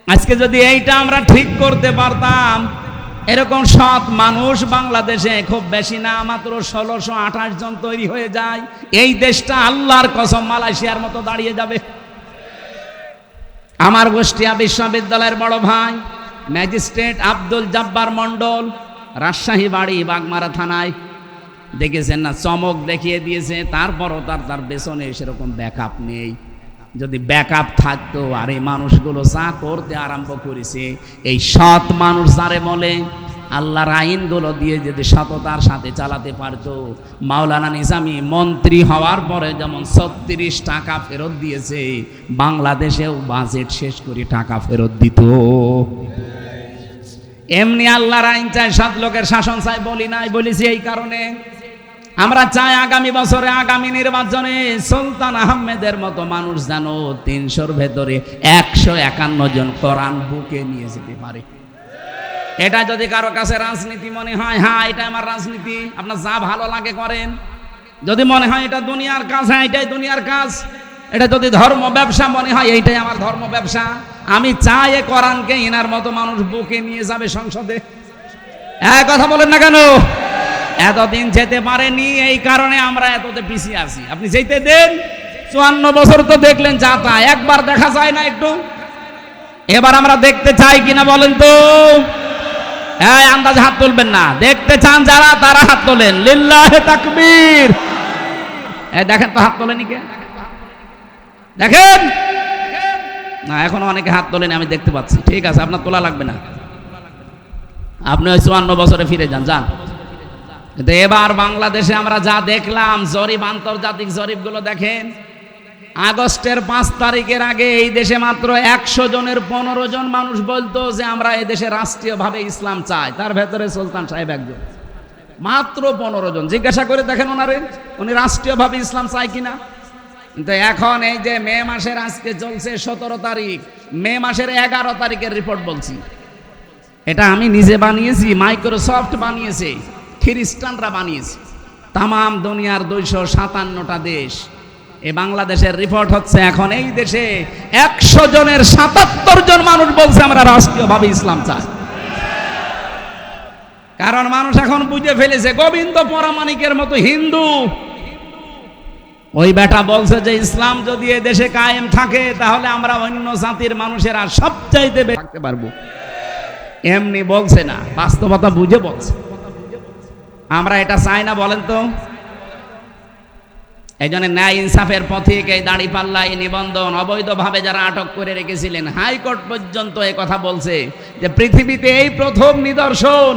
আজকে যদি এইটা আমরা ঠিক করতে পারতাম, এরকম সৎ মানুষ বাংলাদেশে খুব বেশি না, মাত্র 1628 জন তৈরি হয়ে যায়, এই দেশটা আল্লাহর কসম মালয়েশিয়ার মতো দাঁড়িয়ে যাবে। আমার কুষ্টিয়া বিশ্ববিদ্যালয়ের বড় ভাই ম্যাজিস্ট্রেট আব্দুল জব্বার মন্ডল, রাজশাহী বাড়ি, বাগমারা থানায়। দেখেছেন না, চমক দেখিয়ে দিয়েছে। তারপরও তার পেছনে সেরকম ব্যাকআপ নেই। যদি ব্যাকআপ থাকতো, আর এই মানুষগুলো যা করতে আরম্ভ করেছে, এই সৎ মানুষ যারে বলে, আল্লাহর আইনগুলো দিয়ে যদি সততার সাথে চালাতে পারতো, মাওলানা নিজামী মন্ত্রী হওয়ার পরে যেমন 36 টাকা ফেরত দিয়েছে, বাংলাদেশেও বাজেট শেষ করে টাকা ফেরত দিত। এমনি আল্লাহর আইন চাই, সৎ লোকের শাসন চাই বলি নাই, বলেছি এই কারণে আমরা চাই আগামী বছরে, আগামী নির্বাচনে সুলতান আহমেদের মতো মানুষ যেন 300-র ভেতরে 151 জন কোরআন বুকে নিয়ে যেতে পারে। এটা যদি কারো কাছে রাজনীতি মনে হয়, হ্যাঁ এটা আমার রাজনীতি, আপনার যা ভালো লাগে করেন। যদি মনে হয় এটা দুনিয়ার কাজ, হ্যাঁ এটাই দুনিয়ার কাজ। এটা যদি ধর্ম ব্যবসা মনে হয়, এইটাই আমার ধর্ম ব্যবসা। আমি চাই এ কোরআনকে এনার মতো মানুষ বুকে নিয়ে যাবে সংসদে। এক কথা বলেন না কেন? এতদিন যেতে পারেনি, এই কারণে আমরা এততে পিছিয়ে আছি। আপনি যেতে দেন, 54 বছর তো দেখলেন, যা তা একবার দেখা যায় না একটু? এবার আমরা দেখতে চাই কিনা বলেন তো? এই আন্দাজে হাত তুলবেন না, দেখতে চান যারা তারা হাত তোলেন। লিল্লাহে তাকবীর। এই দেখেন তো হাত তোলেনি কে, দেখেন না, এখনো অনেকে হাত তোলেনি আমি দেখতে পাচ্ছি। ঠিক আছে, আপনার তোলা লাগবে না, আপনি ওই 54 বছরে ফিরে যান যান। কিন্তু এবার বাংলাদেশে আমরা যা দেখলাম জরিপ, আন্তর্জাতিক জরিপগুলো দেখেন। আগস্টের 5 তারিখের আগে এই দেশে মাত্র 100 জনের 15 জন মানুষ বলতো যে আমরা এই দেশে রাষ্ট্রীয়ভাবে ইসলাম চাই। তার ভেতরে সুলতান সাহেব একজন, মাত্র 15 জন। জিজ্ঞাসা করে দেখেন ওনারে, উনি রাষ্ট্রীয়ভাবে ইসলাম চায় কিনা। কিন্তু এখন এই যে মে মাসের আজকে চলছে 17 তারিখ, মে মাসের 11 তারিখের রিপোর্ট বলছি, এটা আমি নিজে বানিয়েছি, মাইক্রোসফট বানিয়েছে, খ্রিস্টানরা বানিয়েছে, তামাম দুনিয়ার 257টা দেশ। এই বাংলাদেশের রিপোর্ট হচ্ছে এখন এই দেশে 100 জনের 77 জন মানুষ বলছে আমরা রাষ্ট্রীয়ভাবে ইসলাম চাই। কারণ মানুষ এখন বুঝে ফেলেছে গোবিন্দ পরামানিকের মতো হিন্দু ওই বেটা বলছে যে ইসলাম যদি এ দেশে কায়েম থাকে তাহলে আমরা অন্য জাতির মানুষেরা সবচাইতে থাকতে পারবো। এমনি বলছে না, বাস্তবতা বুঝে বলছে। আমরা এটা চাই না বলেন তো? এই জন্য ন্যায় ইনসাফের পথিক এই দাঁড়িপাল্লা, এই নিবন্ধন অবৈধভাবে যারা আটক করে রেখেছিলেন, হাইকোর্ট পর্যন্ত এই কথা বলছে যে পৃথিবীতে এই প্রথম নিদর্শন,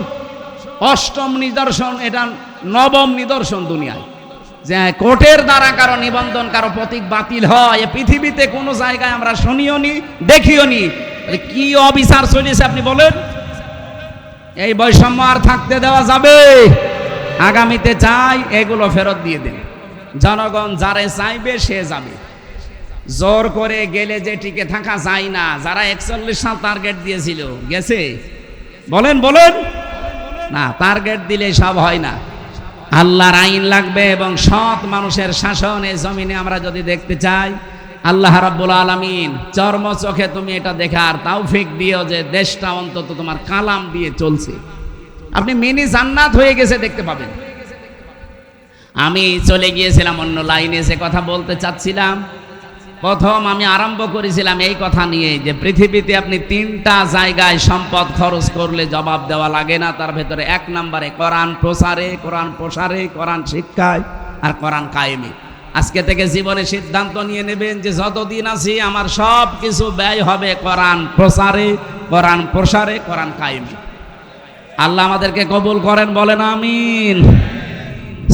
8ম নিদর্শন, এটা 9ম নিদর্শন দুনিয়ায়, যে কোর্টের দ্বারা কারো নিবন্ধন, কারো প্রতীক বাতিল হয়। এ পৃথিবীতে কোনো জায়গায় আমরা শুনিও নি, দেখিও নি। কি অবিচার চলেছে আপনি বলেন? এই বৈষম্য আর থাকতে দেওয়া যাবে? আগামীতে চাই এগুলো ফেরত দিয়ে দেন। জনগণ যারে চাইবে সে যাবে, জোর করে গেলে যে টিকে থাকা যায় না। যারা 41 সাল টার্গেট দিয়েছিল গেছে? বলেন বলেন না, টার্গেট দিলে সব হয় না। আল্লাহর আইন লাগবে এবং সৎ মানুষের শাসন এই জমিনে আমরা যদি দেখতে চাই, আল্লাহ রাব্বুল আলামিন চর্ম চোখে তুমি এটা দেখার তৌফিক দিও যে দেশটা অন্তত তোমার কালাম দিয়ে চলছে। আপনি মিনি জান্নাত হয়ে গেছে দেখতে পাবেন। আমি চলে গিয়েছিলাম অন্য লাইনে, যে কথা বলতে চাচ্ছিলাম, প্রথম আমি আরম্ভ করেছিলাম এই কথা নিয়ে যে পৃথিবীতে আপনি 3টা জায়গায় সম্পদ খরচ করলে জবাব দেওয়া লাগে না। তার ভেতরে 1 নম্বরে কোরআন প্রচারে, কোরআন প্রসারে, কোরআন শিক্ষায় আর কোরআন কায়েমে। আজকে থেকে জীবনে সিদ্ধান্ত নিয়ে নেবেন যে যতদিন আছি আমার সব কিছু ব্যয় হবে কোরআন প্রচারে, কোরআন প্রসারে, কোরআন কায়েমে। আল্লাহ আমাদেরকে কবুল করেন, বলেন আমিন।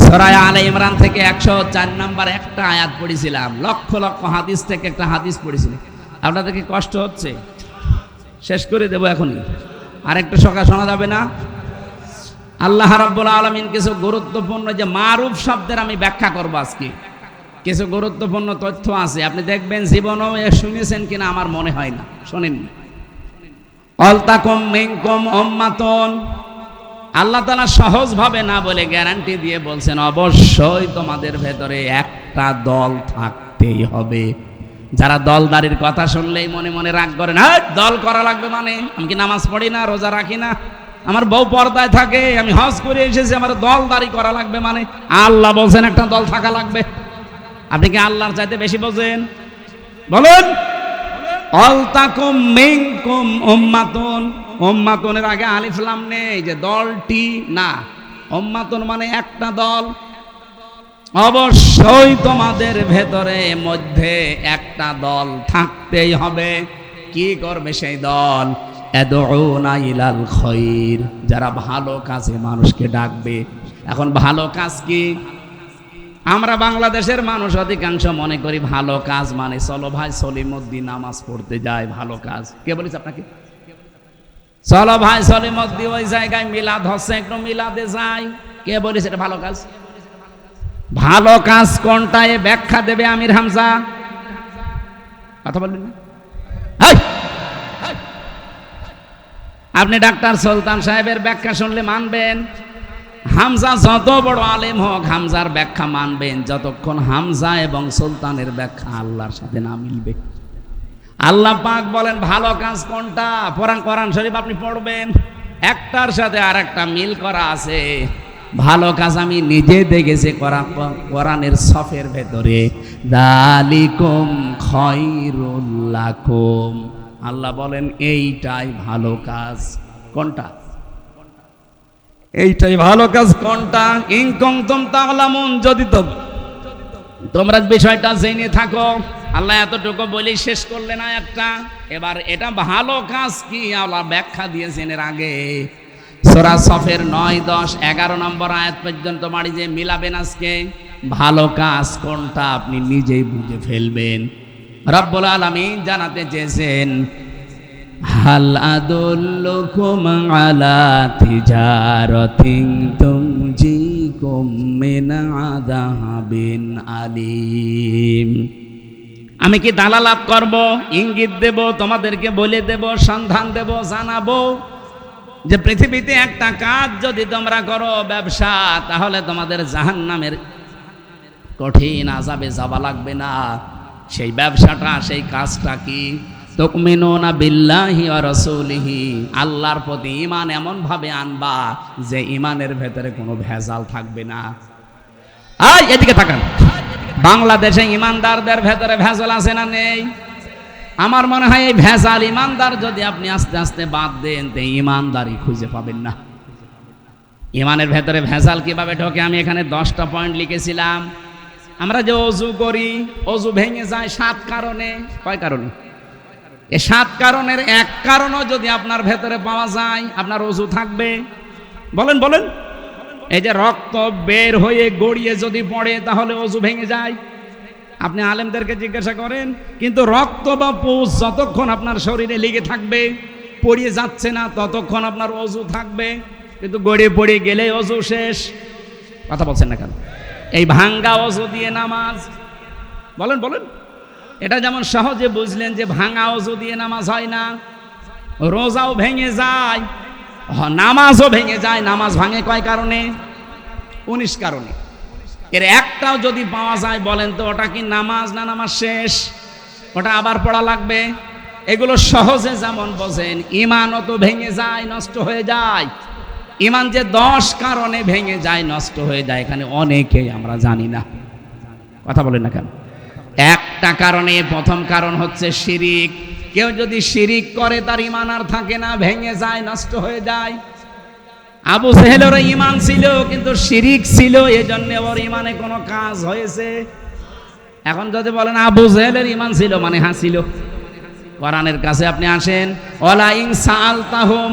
সূরা আলে ইমরান থেকে 104 নম্বর একটা আয়াত পড়েছিলাম, লক্ষ লক্ষ হাদিস থেকে একটা হাদিস পড়েছিলাম। আপনাদের কি কষ্ট হচ্ছে? শেষ করে দেবো এখনই, আরেকটু সকাল শোনা যাবে না? আল্লাহ রাব্বুল আলামিন কিছু গুরুত্বপূর্ণ, যে মারুফ শব্দের আমি ব্যাখ্যা করব আজকে, কিছু গুরুত্বপূর্ণ তথ্য আছে, আপনি দেখবেন জীবনেও শুনেছেন কিনা আমার মনে হয় না শোনেননি। অলতাকুম মিনকুম উম্মাতুন, আল্লাহ তাআলা সহজভাবে না বলে গ্যারান্টি দিয়ে বলছেন অবশ্যই তোমাদের ভেতরে একটা দল থাকতেই হবে। যারা দলদারির কথা শুনলেই মনে মনে রাগ করেন, হ্যাঁ দল করা লাগবে মানে আমি কি নামাজ পড়ি না, রোজা রাখি না, আমার বউ পর্দায় থাকে, আমি হজ করে এসেছি, আমার দলদারি করা লাগবে মানে? আল্লাহ বলছেন একটা দল থাকা লাগবে। আপনি কি আল্লাহর চাইতে বেশি বোঝেন? বলুন। অলতাকুম মিনকুম উম্মাতুন, উম্মাতুনের আগে আলিফ লাম নেই, যে দলটি না, উম্মাতুন মানে একটা দল। অবশ্যই তোমাদের ভেতরে মধ্যে একটা দল থাকতেই হবে। কি করবে সেই দল? ইয়াদউনা ইলাল খায়র, যারা ভালো কাজে মানুষকে ডাকবে। এখন ভালো কাজ কি? আমরা বাংলাদেশের মানুষ অধিকাংশ মনে করি ভালো কাজ মানে চলো ভাই সলিমুদ্দিন নামাজ পড়তে যায়, ভালো কাজ। কে বলেছে আপনাকে? চলো ভাই সলিমুদ্দিন ওই জায়গায় মিলাদ হচ্ছে, একটু মিলাদে যাই। কে বলেছে এটা ভালো কাজ? ভালো কাজ কোনটা এ ব্যাখ্যা দেবে আমির হামজা। কথা বলবেন না? আপনি ডাক্তার সুলতান সাহেবের ব্যাখ্যা শুনলে মানবেন। হামজা যত বড় আলেম হোক, হামজার ব্যাখ্যা মানবেন যতক্ষণ হামজা এবং সুলতানের ব্যাখ্যা আল্লাহর সাথে না মিলবে। আল্লাহ পাক বলেন ভালো কাজ কোনটা, কোরআন শরীফ আপনি পড়বেন, একটার সাথে আর একটা মিল করা আছে। ভালো কাজ আমি নিজে দেখেছি কোরআনের সফের ভেতরে, যালিকুম খায়রুল লাকুম। আল্লাহ বলেন এইটাই ভালো কাজ। কোনটা? এইটাই ভালো কাজ কোনটা? ইন কুনতুম তা'লামুন, যদি তোমরা বিষয়টা জেনে থাকো। আল্লাহ এতটুকু বলি শেষ করলেন আয়াতটা। এবার এটা ভালো কাজ কি আল্লাহ ব্যাখ্যা দিয়েছেন এর আগে। সূরা সফের 9, 10, 11 নম্বর আয়াত পর্যন্ত বাড়ি যে মিলাবেন আজকে। ভালো কাজ কোনটা আপনি নিজেই বুঝে ফেলবেন। রব্বুল আলামিন জানাতে চেয়েছেন, হাল আদুল্লুকুম আলা তিজারাতিন তুনজিকুম মিন আযাবিন আলীম। আমি কি দালালাত করব, ইঙ্গিত দেব, তোমাদেরকে বলে দেব, সন্ধান দেব, জানাবো যে পৃথিবীতে একটা কাজ যদি তোমরা করো, ব্যবসা, তাহলে তোমাদের জাহান্নামের কঠিন আযাবে যাওয়া লাগবে না। সেই ব্যবসাটা, সেই কাজটা কি? তুমিনুনা বিল্লাহি ওয়া রাসূলিহি, আল্লাহর প্রতি ঈমান এমন ভাবে আনবা যে ঈমানের ভেতরে কোনো ভেজাল থাকবে না। এদিকে তাকান, বাংলাদেশে ঈমানদারদের ভেতরে ভেজাল আছে না নেই? আমার মনে হয় এই ভেজাল ঈমানদার যদি আপনি আস্তে আস্তে বাদ দেন, তো ঈমানদারই খুঁজে পাবেন না। ঈমানের ভেতরে ভেজাল কিভাবে ঢোকে, আমি এখানে 10টা পয়েন্ট লিখেছিলাম। আমরা যে অজু করি, অজু ভেঙে যায় 7 কারণে। কয় কারণে? এই 7 কারণের এক কারণও যদি আপনার ভেতরে পাওয়া যায়, আপনার অজু থাকবে। বলেন বলেন। এই যে রক্ত বের হয়ে গড়িয়ে যদি পড়ে, তাহলে অজু ভেঙে যায়। আপনি আলেমদেরকে জিজ্ঞাসা করেন, কিন্তু রক্ত বা পুষ যতক্ষণ আপনার শরীরে লেগে থাকবে, পড়িয়ে যাচ্ছে না, ততক্ষণ আপনার অজু থাকবে। কিন্তু গড়িয়ে পড়ে গেলে অজু শেষ। কথা বলছেন না কেন? এই ভাঙ্গা অজু দিয়ে নামাজ, বলেন বলেন। এটা যেমন সহজে বুঝলেন যে ভাঙা অজু দিয়ে নামাজ হয় না। রোজাও ভেঙে যায়, নামাজও ভেঙে যায়। নামাজ ভাঙে কয় কারণে? 19 কারণে। এর একটাও যদি পাওয়া যায়, বলেন তো ওটা কি নামাজ না নামাজ শেষ? ওটা আবার পড়া লাগবে। এগুলো সহজে যেমন বোঝেন, ঈমানও তো ভেঙে যায়, নষ্ট হয়ে যায়। ঈমান যে 10 কারণে ভেঙে যায়, নষ্ট হয়ে যায়, এখানে অনেকেই আমরা জানি না। কথা বলেন না কেন? একটা কারণে, প্রথম কারণ হচ্ছে শিরিক। কেউ যদি শিরিক করে, তার ঈমান আর থাকে না, ভেঙে যায়, নষ্ট হয়ে যায়। আবু জেহেলের ঈমান ছিল, কিন্তু শিরিক ছিল, এজন্য ওর ঈমানে কোনো কাজ হয়েছে। এখন যদি বলেন আবু জেহেলের ঈমান ছিল, মানে হ্যাঁ ছিল। কোরআনের কাছে আপনি আসেন, ওয়ালা ইন সাআলতাহুম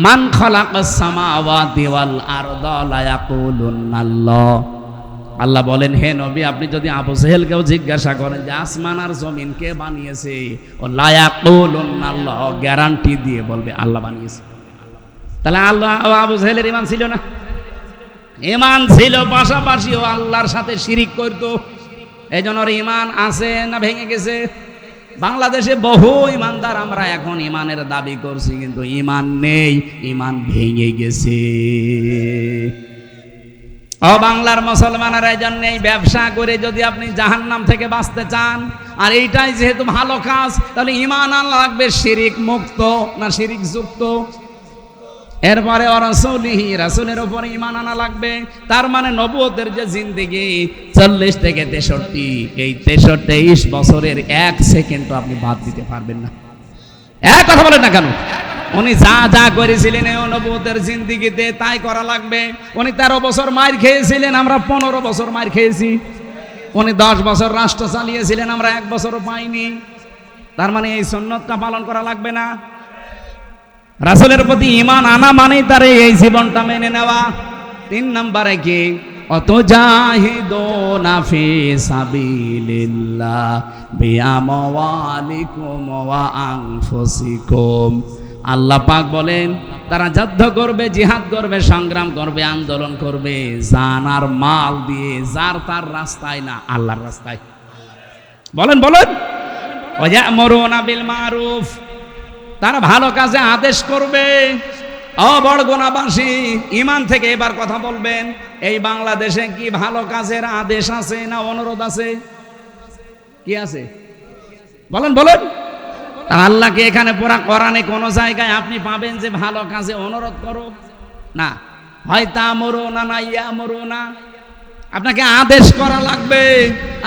মান খালাকাস সামাওয়াতি ওয়াল আরদা লা ইয়াকুলুনাল্লাহ। আল্লাহ বলেন, হে নবী, আপনি যদি আবু জেহেলকেও জিজ্ঞাসা করেন যে আসমান আর জমিন কে বানিয়েছে, ও লা ইয়াকুলুনাল্লাহ, গ্যারান্টি দিয়ে বলবে আল্লাহ বানিয়েছে। তাহলে আল্লাহ, আবু জেহেলের ঈমান ছিল না? ঈমান ছিল, পাশাপাশি ও আল্লাহর সাথে শিরিক করত। এই জন্য ওর ঈমান আছে না ভেঙে গেছে? বাংলাদেশে বহু ঈমানদার আমরা এখন ঈমানের দাবি করছি, কিন্তু ঈমান নেই, ঈমান ভেঙে গেছে। ও বাংলার মুসলমানেরা, এই জন্য এই ব্যবসা করে যদি আপনি জাহান্নাম থেকে বাঁচতে চান, আর এইটাই যেহেতু ভালো কাজ, তাহলে ঈমান আনা লাগবে শিরিক মুক্ত না শিরিক যুক্ত। এরপরে রাসূলিহি, রাসূলের উপর ঈমান আনা লাগবে। তার মানে নবুয়তের যে জিন্দেগি 40 থেকে 63, এই 23 বছরের 1 সেকেন্ডও আপনি বাদ দিতে পারবেন না। এক কথা বলেন না কেন? উনি যা যা করেছিলেন এই নবুয়তের জিন্দেগিতে, তাই করা লাগবে। উনি 13 বছর মার খেয়েছিলেন, আমরা 15 বছর মার খেয়েছি। উনি 10 বছর রাষ্ট্র চালিয়েছিলেন, আমরা 1 বছরও পাইনি। তার মানে এই সুন্নতটা পালন করা লাগবে না? রাসূলের প্রতি ঈমান আনা মানেই তার এই জীবনটা মেনে নেওয়া। 3 নম্বরে কি? অতুজাহিদুনা ফি সাবিলিল্লাহ বিআমওয়ালিকুম ওয়া আনফুসিকুম। আল্লাহ পাক বলেন, তারা যুদ্ধ করবে, জিহাদ করবে, সংগ্রাম করবে, আন্দোলন করবে জান আর মাল দিয়ে, যার তার রাস্তায় না, আল্লাহর রাস্তায়। বলেন বলেন। ওয়া ইয়া'মুরুনা বিল মারুফ, তারা ভালো কাজে আদেশ করবে। বড়গুনাবাসী, ঈমান থেকে এবার কথা বলবেন, এই বাংলাদেশে কি ভালো কাজের আদেশ আছে না অনুরোধ আছে? কি আছে? বলেন বলেন। আল্লাহকে এখানে পুরা কোরআনে কোন জায়গায় আপনি পাবেন যে ভালো কাজে অনুরোধ করো? না। হয় তা'মুরুনা না ইয়া'মুরুনা, আপনাকে আদেশ করা লাগবে।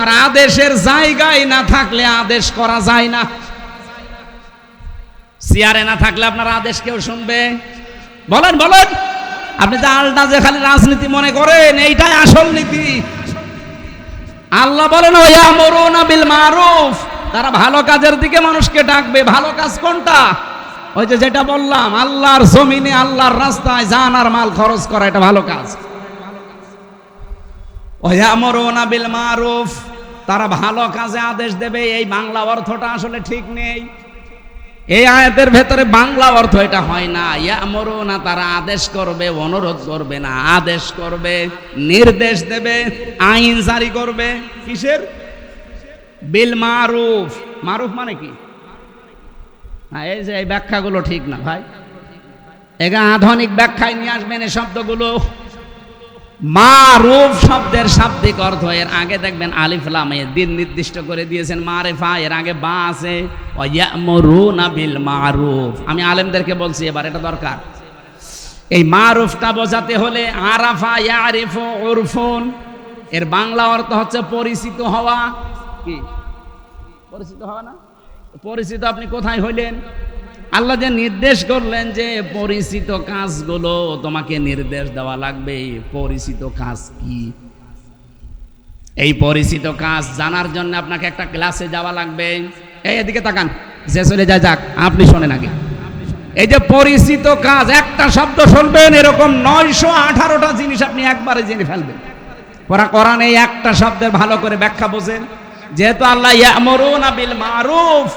আর আদেশের জায়গায় না থাকলে আদেশ করা যায় না। চেয়ারে না থাকলে আপনার আদেশ কেউ শুনবে? বলেন বলেন। আপনি যে আলটা যে খালি রাজনীতি মনে করেন, এইটাই আসল নীতি। আল্লাহ বলেন ওয়ায়ামুরুনা বিল মারুফ, তারা ভালো কাজের দিকে মানুষকে ডাকবে। ভালো কাজ কোনটা? ওই যে যেটা বললাম, আল্লাহর জমিনে আল্লাহর রাস্তায় জান আর মাল খরচ করা, এটা ভালো কাজ। ওয়ায়ামুরুনা বিল মারুফ, তারা ভালো কাজে আদেশ দেবে। এই বাংলা অর্থটা আসলে ঠিক নেই। এই আয়াতের ভেতরে বাংলা অর্থ এটা হয় না। ইয়ামুরুনা, তারা আদেশ করবে, অনুরোধ করবে না, আদেশ করবে, নির্দেশ দেবে, আইন জারি করবে। কিসের? বিল মারুফ। মারুফ মানে কি? এই যে এই ব্যাখ্যাগুলো ঠিক না ভাই, এগা আধুনিক ব্যাখ্যায় নিয়ে আসবেন এই শব্দগুলো। মারুফ শব্দের শাব্দিক অর্থ, এর আগে দেখবেন আলিফ লাম এ দিন নির্দিষ্ট করে দিয়েছেন মারিফা, এর আগে বা আছে। ওয়ায়ামুরুনা বিল মারুফ, আমি আলেমদেরকে বলছি এবার এটা দরকার। এই মারুফটা বোঝাতে হলে আরাফা ইয়ারিফু উরফুন, এর বাংলা অর্থ হচ্ছে পরিচিত হওয়া। কি পরিচিত হওয়া? না পরিচিত আপনি কোথায় হইলেন? আল্লাহ যে নির্দেশ করলেন যে পরিচিত কাজগুলো তোমাকে নির্দেশ দেওয়া লাগবে। পরিচিত কাজ কি? এই পরিচিত কাজ জানার জন্য আপনাকে একটা ক্লাসে যাওয়া লাগবে। এই এদিকে তাকান, যে চলে যায় যাক, আপনি শোনেন আগে। এই যে পরিচিত কাজ, একটা শব্দ শুনবেন, এরকম 918টা জিনিস আপনি একবারে জেনে ফেলবেন। কোরআন এই একটা শব্দের ভালো করে ব্যাখ্যা বোঝেন। যেহেতু আল্লাহ ইয়ামুরুনা বিল মারুফ,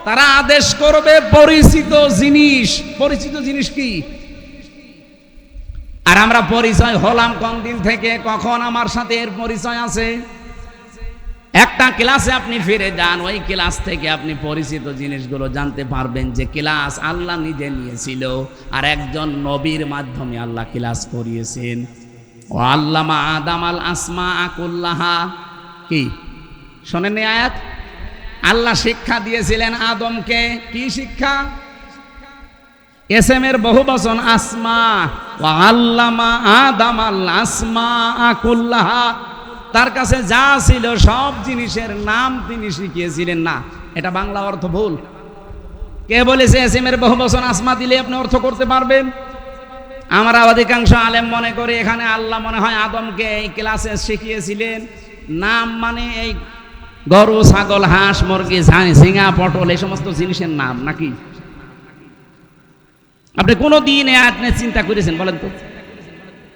তারা আদেশ করবে পরিচিত জিনিস। পরিচিত জিনিস কি? আর আমরা পরিচয় হলাম কোন দিন থেকে? কখন আমার সাথে এর পরিচয় আছে? একটা ক্লাসে আপনি ফিরে যান, ওই ক্লাস থেকে আপনি পরিচিত জিনিসগুলো জানতে পারবেন। যে ক্লাস আল্লাহ নিজে নিয়েছিল, আর একজন নবীর মাধ্যমে আল্লাহ ক্লাস করিয়েছেন। ও আল্লামা আদামাল আসমা কুল্লাহা। কি শোনেন এই আয়াত? আল্লাহ শিক্ষা দিয়েছিলেন আদমকে। কি শিক্ষা? এসএমের বহু বচন আসমা। ওয়া আল্লামা আদামাল আসমা কুল্লাহা, তার কাছে যা ছিল সব জিনিসের নাম তিনি শিখিয়েছিলেন। না, এটা বাংলা অর্থ ভুল। কে বলেছে এসএমের বহু বচন আসমা দিলে আপনি অর্থ করতে পারবেন? আমরা অধিকাংশ আলেম মনে করি এখানে আল্লাহ মনে হয় আদমকে এই ক্লাসে শিখিয়েছিলেন নাম মানে এই গরু, ছাগল, হাঁস, মুরগি, ঝিঙা, পটল, এই সমস্ত জিনিসের নাম। নাকি আপনি কোনো দিন আপনি চিন্তা করেছেন বলেন তো,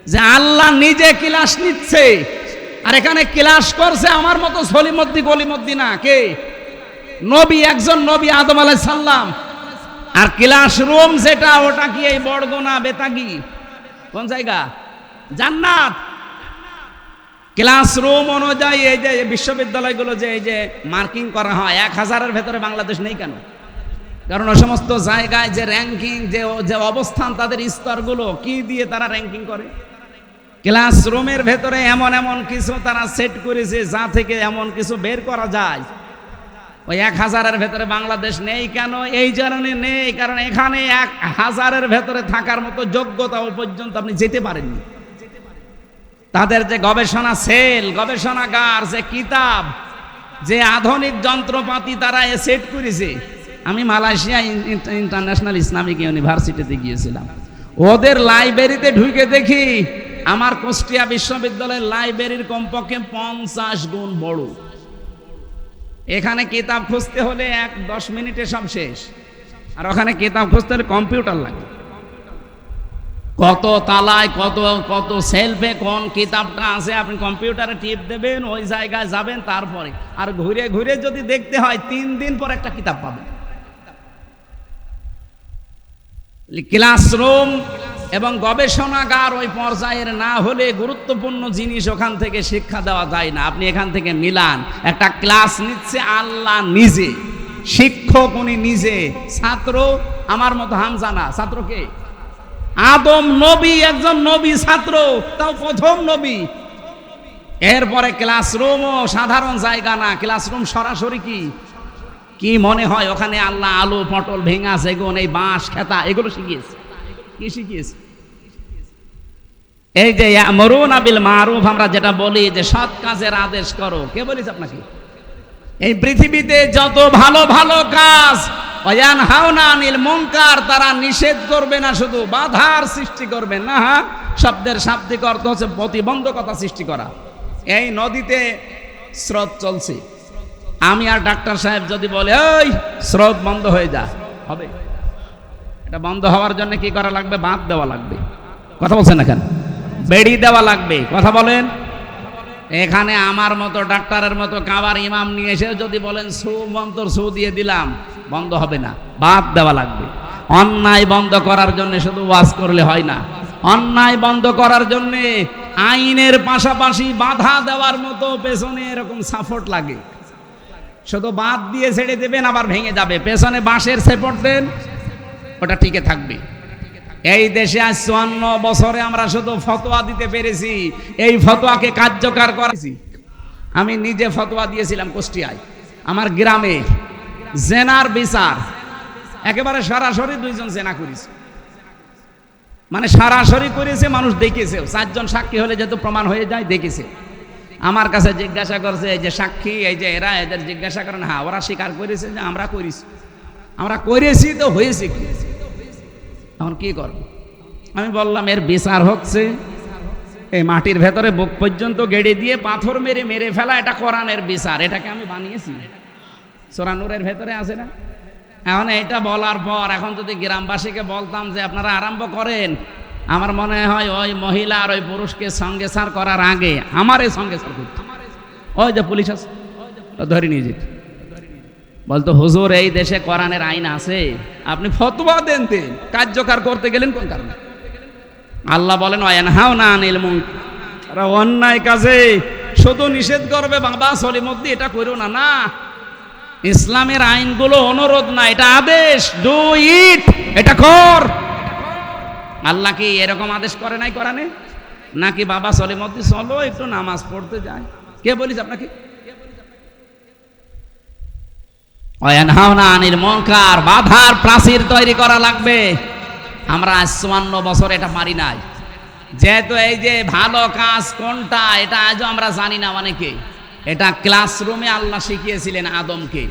যে আল্লাহ নিজে ক্লাস নিচ্ছে, আর এখানে ক্লাস করছে আমার মতো সলিমদ্দি গলিমদ্দি না। কে? নবী, একজন নবী আদম আলাইহিস সালাম। আর ক্লাসরুম যেটা, ওটা কি এই বড়গোনা বেতাগি? কোন জায়গা? জান্নাত। ক্লাসরুম অনুযায়ী এই যে বিশ্ববিদ্যালয়গুলো যে এই যে মার্কিং করা হয়, 1000-এর ভেতরে বাংলাদেশ নেই কেন? কারণ ওই সমস্ত জায়গায় যে র্যাঙ্কিং, যে অবস্থান, তাদের স্তরগুলো কি দিয়ে তারা র্যাঙ্কিং করে? ক্লাসরুমের ভেতরে এমন এমন কিছু তারা সেট করেছে যা থেকে এমন কিছু বের করা যায়। ওই 1000-এর ভেতরে বাংলাদেশ নেই কেন? এই কারণে নেই, কারণ এখানে 1000-এর ভেতরে থাকার মতো যোগ্যতা পর্যন্ত আপনি যেতে পারেননি। তাদের যে গবেষণা সেল, গবেষণাগার, যে কিতাব, যে আধুনিক যন্ত্রপাতি তারা সেট করেছে। আমি মালয়েশিয়া ইন্টারন্যাশনাল ইসলামিক ইউনিভার্সিটিতে গিয়েছিলাম, ওদের লাইব্রেরিতে ঢুকে দেখি আমার কুষ্টিয়া বিশ্ববিদ্যালয়ের লাইব্রেরির কমপক্ষে 50 গুণ বড়। এখানে কিতাব খুঁজতে হলে 10 মিনিটে সব শেষ, আর ওখানে কিতাব খুঁজতে হলে কম্পিউটার লাগে। কত তালায়, কত কত সেলফে কোন কিতাবটা আছে, আপনি কম্পিউটারে টিপ দেবেন, ওই জায়গায় যাবেন, তারপরে আর ঘুরে ঘুরে যদি দেখতে হয় 3 দিন পর একটা কিতাব পাবেন। ক্লাসরুম এবং গবেষণাগার ওই পর্যায়ের না হলে গুরুত্বপূর্ণ জিনিস ওখান থেকে শিক্ষা দেওয়া যায় না। আপনি এখান থেকে মিলান, একটা ক্লাস নিচ্ছে আল্লাহ নিজে, শিক্ষক উনি নিজে, ছাত্র আমার মতো হামজা না। ছাত্রকে আদম নবী, একজন নবী, ছাত্র তাও প্রথম নবী। এরপরে ক্লাসরুমও সাধারণ জায়গা না, ক্লাসরুম সরাসরি কি মনে হয় ওখানে আল্লাহ আলু, পটল, ভেঙা, সেগুন, এই বাঁশ, খেতা, এগুলো শিখিয়েছে। কি শিখিয়েছে? এই যে ইয়ামুরুনা বিল মারুফ, আমরা যেটা বলি যে সৎ কাজের আদেশ করো, কে বলেছে আপনাকে? এই পৃথিবীতে যত ভালো ভালো কাজ ওয়ায়ানহাউনা আনিল মুনকার, তারা নিষেধ করবে না, শুধু বাধার সৃষ্টি করবে না। শব্দের শাব্দিক অর্থ হচ্ছে প্রতিবন্ধকতা সৃষ্টি করা। এই নদীতে স্রোত চলছে, আমি আর ডাক্তার সাহেব যদি বলে ওই স্রোত বন্ধ হয়ে যা, হবে? এটা বন্ধ হওয়ার জন্য কি করা লাগবে? বাঁধ দেওয়া লাগবে। কথা বলছেন না কেন? বেড়ি দেওয়া লাগবে। কথা বলেন। এখানে আমার মতো ডাক্তারের মতো কাবার ইমাম নিয়ে এসে যদি বলেন সু মন্তর সু দিয়ে দিলাম, বন্ধ হবে না, বাদ দেওয়া লাগবে। অন্যায় বন্ধ করার জন্য শুধু ওয়াজ করলে হয় না, অন্যায় বন্ধ করার জন্য আইনের পাশাপাশি বাধা দেওয়ার মতো পেছনে এরকম সাপোর্ট লাগে। শুধু বাদ দিয়ে ছেড়ে দেবেন আবার ভেঙে যাবে, পেছনে বাঁশের সাপোর্ট দেন, ওটা টিকে থাকবে। এই দেশে আজ 54 বছরে আমরা শুধু ফতোয়া দিতে পেরেছি, এই ফতোয়াকে কার্যকর করেছি। আমি নিজে ফতোয়া দিয়েছিলাম কুষ্টিয়ায়, আমার গ্রামে জেনার বিচার একেবারে সরাসরি 2 জন জেনা করেছে, মানে সরাসরি করেছে, মানুষ দেখেছে, 4 জন সাক্ষী হলে যেহেতু প্রমাণ হয়ে যায়, দেখেছে। আমার কাছে জিজ্ঞাসা করছে, এই যে সাক্ষী, এই যে এরা, এদের জিজ্ঞাসা করেন, হ্যাঁ ওরা স্বীকার করেছে যে আমরা করেছি, আমরা করেছি, তো হয়েছে কি, এখন কি করব? আমি বললাম এর বিচার হচ্ছে এই মাটির ভেতরে বুক পর্যন্ত গেড়ে দিয়ে পাথর মেরে মেরে ফেলা, এটা কোরআনের বিচার। এটাকে আমি বানিয়েছি, সূরা নূরের ভেতরে আছে না? এখন এটা বলার পর এখন যদি গ্রামবাসীকে বলতাম যে আপনারা আরম্ভ করেন, আমার মনে হয় ওই মহিলা আর ওই পুরুষকে সঙ্গে সার করার আগে আমার এই সঙ্গে সার করত, ওই যে পুলিশ আছে ধরে নিয়ে যেত, বলতো হুজুর এই দেশে কোরআনের আইন আছে, আপনি ফতোয়া দেন, কার্যকর করতে গেলেন কোন কারণে? আল্লাহ বলেন ওয়ায়ানহাউনা আনিল মুনকার, অন্যায় কাজে শুধু নিষেধ করবে, বাবা সলিমুদ্দিন এটা করো না। না, ইসলামের আইনগুলো অনুরোধ না, এটা আদেশ, ডু ইট, এটা কর। আল্লাহ কি এরকম আদেশ করে নাই কোরআনে? নাকি বাবা সলিমুদ্দিন চলো একটু নামাজ পড়তে যায়? কে বলিস আপনাকে? ওয়ায়ানহাউনা আনিল মুনকার, বাধার প্রাচীর তৈরি করা লাগবে। আমরা 54 বছর এটা পারি নাই, যেহেতু এই যে ভালো কাজ কোনটা এটা আজও আমরা জানি না অনেকে। এটা ক্লাসরুমে আল্লাহ শিখিয়েছিলেন আদমকে।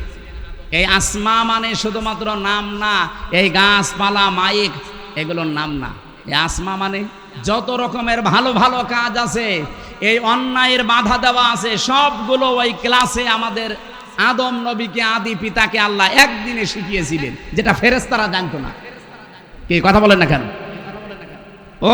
এই আসমা মানে শুধুমাত্র নাম না, এই গাছপালা মাইক এগুলোর নাম না। এই আসমা মানে যত রকমের ভালো ভালো কাজ আছে, এই অন্যায়ের বাধা দেওয়া আছে, সবগুলো ওই ক্লাসে আমাদের আদম নবীকে, আদি পিতাকে আল্লাহ একদিনে শিখিয়েছিলেন, যেটা ফেরেশতারা জানতো না। কি কথা বলেন না কেন?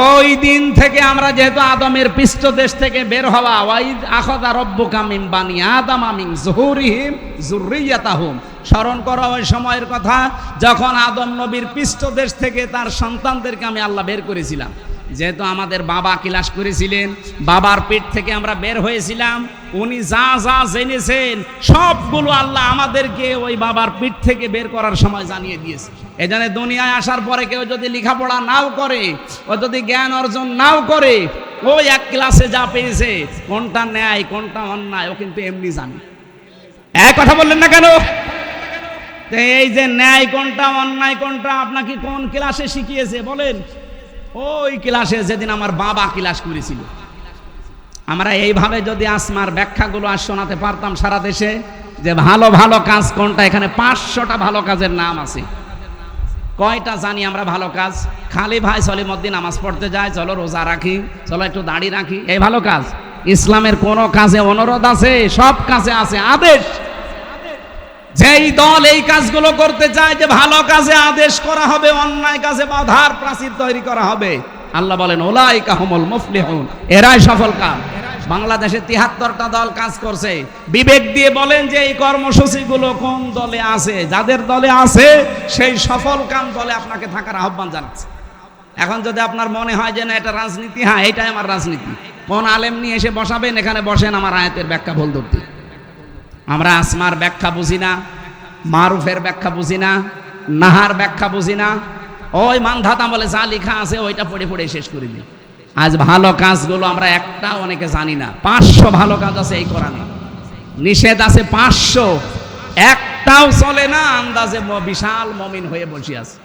ওই দিন থেকে আমরা যেহেতু আদমের পৃষ্ঠদেশ থেকে বের হওয়া, ওয়াইদ আখাযা রাব্বুকা মিন বানি আদামা মিন যুহুরিহিম যুররিয়াতাহুম, স্মরণ করো ওই সময়ের কথা যখন আদম নবীর পৃষ্ঠদেশ থেকে তার সন্তানদেরকে আমি আল্লাহ বের করেছিলাম। যেহেতু আমাদের বাবা ক্লাস করেছিলেন, বাবার পেট থেকে আমরা বের হয়েছিলাম, উনি যা যা জেনেছেন সবগুলো আল্লাহ আমাদেরকে ওই বাবার পিঠ থেকে বের করার সময় জানিয়ে দিয়েছে। এজন্য দুনিয়ায় আসার পরে কেউ যদি লেখাপড়া নাও করে, ও যদি জ্ঞান অর্জন নাও করে, ওই এক ক্লাসে যা পেয়েছে কোনটা ন্যায় কোনটা অন্যায় ও কিন্তু এমনি জানে। এক কথা বললেন না কেন? এই যে ন্যায় কোনটা অন্যায় কোনটা আপনাকে কোন ক্লাসে শিখিয়েছে বলেন? ওই ক্লাসে যেদিন আমার বাবা ক্লাস করেছিল। আমরা এইভাবে যদি আসমার ব্যাখ্যাগুলো আর শোনাতে পারতাম সারা দেশে, যে ভালো ভালো কাজ কোনটা, এখানে 500টা ভালো কাজের নাম আছে। কয়টা জানি আমরা ভালো কাজ? খালি ভাই সলিমুদ্দিন নামাজ পড়তে যায়, চলো রোজা রাখি, চলো একটু দাড়ি রাখি, এই ভালো কাজ? ইসলামের কোন কাজে অনুরোধ আছে? সব কাজে আছে আদেশ। যেই দল এই কাজগুলো করতে চায় যে ভালো কাজে আদেশ করা হবে, অন্যায় কাজে বাধার প্রাচীর তৈরি করা হবে, আল্লাহ বলেন উলাইকা হুমুল মুফলিহুন, এরাই সফল কাম। বাংলাদেশে 73টা দল কাজ করছে। বিবেক দিয়ে বলেন যে এই কর্মসূচিগুলো কোন দলে আছে? যাদের দলে আছে সেই সফল কাম দলে আপনাকে থাকার আহ্বান জানাচ্ছে। এখন যদি আপনার মনে হয় যে না এটা রাজনীতি, হ্যাঁ এটাই আমার রাজনীতি, কোন আলেম নিয়ে এসে বসাবেন, এখানে বসেন, আমার আয়াতের ব্যাখ্যা ভুল ধরতে। আমরা আসমার ব্যাখ্যা বুঝি না, মারুফের ব্যাখ্যা বুঝি না, নাহার ব্যাখ্যা বুঝি না, ওই মানধাতা বলে যা লেখা আছে ওইটা পড়ে পড়ে শেষ করে দিই। আজ ভালো কাজগুলো আমরা একটা অনেকে জানি না। 500 ভালো কাজ আছে এই কোরআনে, নিষেধ আছে 500, একটাও চলে না। আন্দাজে বিশাল মমিন হয়ে বসে আছে।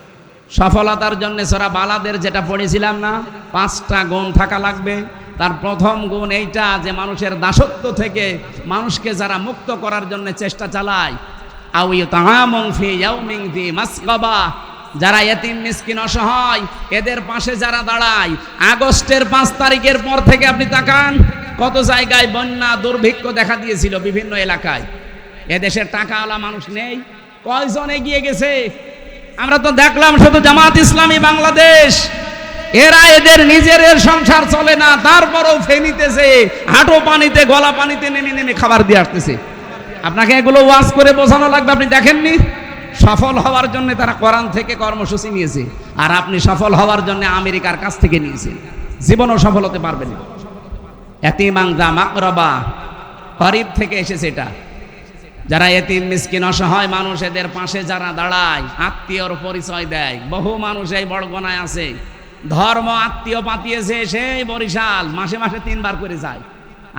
সফলতার জন্য সূরা বালাদের যেটা পড়েছিলাম না, 5টা গুণ থাকা লাগবে। তার প্রথম গুণ এইটা যে মানুষের দাসত্ব থেকে মানুষকে যারা মুক্ত করার জন্য চেষ্টা চালায়, আও ইউতাআমুন ফি ইয়াউমিন ফি মাসগাবা, যারা এতিম মিসকিন অসহায় এদের পাশে যারা দাঁড়ায়। আগস্টের 5 তারিখের পর থেকে আপনি তাকান, কত জায়গায় বন্যা দুর্ভিক্ষ দেখা দিয়েছিল বিভিন্ন এলাকায়। এদেশের টাকাওয়ালা মানুষ নেই, কয়জন এগিয়ে গেছে? আমরা তো দেখলাম শুধু জামাত ইসলামী বাংলাদেশ, এরা এদের নিজের সংসার চলে না, তারপরও ফেনিতেছে, হাঁটু পানিতে গলা পানিতে নেমে নেমে খাবার দিয়ে আসতেছে। আপনাকে এগুলো ওয়াজ করে বোঝানো লাগবে, আপনি দেখেননি? সফল হওয়ার জন্য তারা কোরআন থেকে কর্মসূচি নিয়েছে, আর আপনি সফল হওয়ার জন্য আমেরিকার কাছ থেকে নিয়েছেন, জীবনও সফল হতে পারবেন না। এতিমাং দা মাকরাবা, গরীব থেকে এসেছে এটা। যারা এতিম মিসকিন অসহায় মানুষ এদের পাশে যারা দাঁড়ায়, আত্মীয়র পরিচয় দেয়। বহু মানুষ এই বড়গোনায় আছে, ধর্ম আত্মীয় পাতিয়েছে, সেই বরিশাল মাসে মাসে 3 বার করে যায়,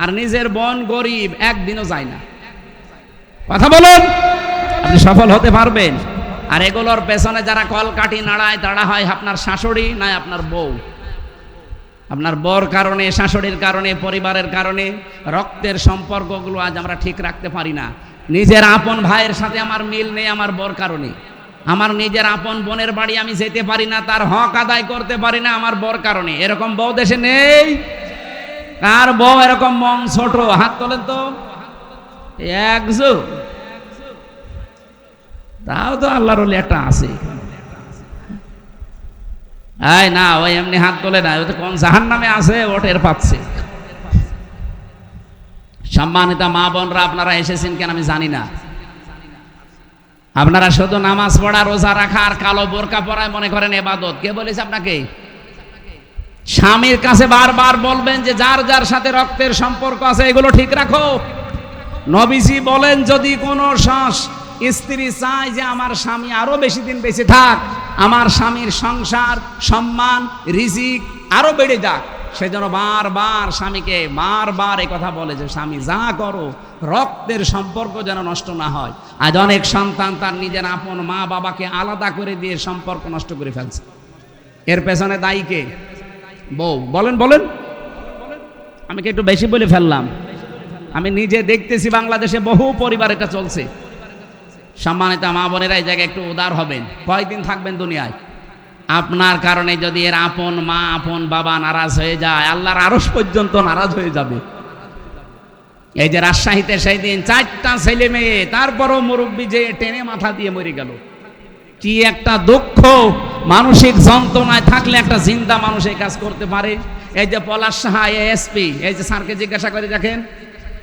আর নিজের বোন গরিব, একদিনও যায় না। কথা বলুন, আপনি সফল হতে পারবেন? আর এগুলোর পেছনে যারা কলকাঠি নাড়ায় তারা হয় আপনার শাশুড়ি, নয় আপনার বউ। আপনার বউর কারণে, শাশুড়ির কারণে, পরিবারের কারণে রক্তের সম্পর্কগুলো আজ আমরা ঠিক রাখতে পারি না। নিজের আপন ভাইয়ের সাথে আমার মিল নেই আমার বউর কারণে। আমার নিজের আপন বোনের বাড়ি আমি যেতে পারি না, তার হক আদায় করতে পারি না আমার বউর কারণে। এরকম বউ দেশে নেই? কার বউ এরকম মন ছোট? হাত তোলেন তো। একজন, তাও তো আল্লাহর ওলি একটা আছে। এই না, ওই এমনি হাত তোলে না, ওই তো কোন জাহান্নামে আছে ও টের পাচ্ছে। সম্মানিত মা বোনরা, আপনারা এসেছেন কেন আমি জানি না। আপনারা শুধু নামাজ পড়া, রোজা রাখা আর কালো বোরকা পরায় মনে করেন ইবাদত। কে বলেছে আপনাকে? স্বামীর কাছে বারবার বলবেন যে যার যার সাথে রক্তের সম্পর্ক আছে এগুলো ঠিক রাখো। নবীজি বলেন, যদি কোনো স্ত্রী চায় যে আমার স্বামী আরো বেশি দিন বেঁচে থাক, আমার স্বামীর সংসার, সম্মান, রিজিক আরো বেড়ে যাক, সেজন্য বারবার স্বামীকে বারবার এই কথা বলে যে স্বামী যা করো রক্তের সম্পর্ক যেন নষ্ট না হয়। আজ অনেক সন্তান তার নিজের আপন মা বাবাকে আলাদা করে দিয়ে সম্পর্ক নষ্ট করে ফেলছে। এর পেছনে দায়ী কে? বউ। বলেন বলেন, আমি কি একটু বেশি বলে ফেললাম? আমি নিজে দেখতেছি বাংলাদেশে বহু পরিবার এটা চলছে। সম্মানিত মা বোনেরা, এই জায়গায় একটু উদার হবেন। কয়দিন থাকবেন দুনিয়ায়? আপনার কারণে যদি এর আপন মা, আপন বাবা নারাজ হয়ে যায়, আল্লাহর আরশ পর্যন্ত নারাজ হয়ে যাবে। এই যে রাজশাহীতে সেই দিন 4টা ছেলে মেয়ে, তারপরও মুরব্বী যে টেনে মাথা দিয়ে মরে গেল। কি একটা দুঃখ! মানসিক যন্ত্রণায় থাকলে একটা জিন্দা মানুষ এই কাজ করতে পারে? এই যে পলাশ সাহা এএসপি, এই যে স্যারকে জিজ্ঞাসা করে দেখেন,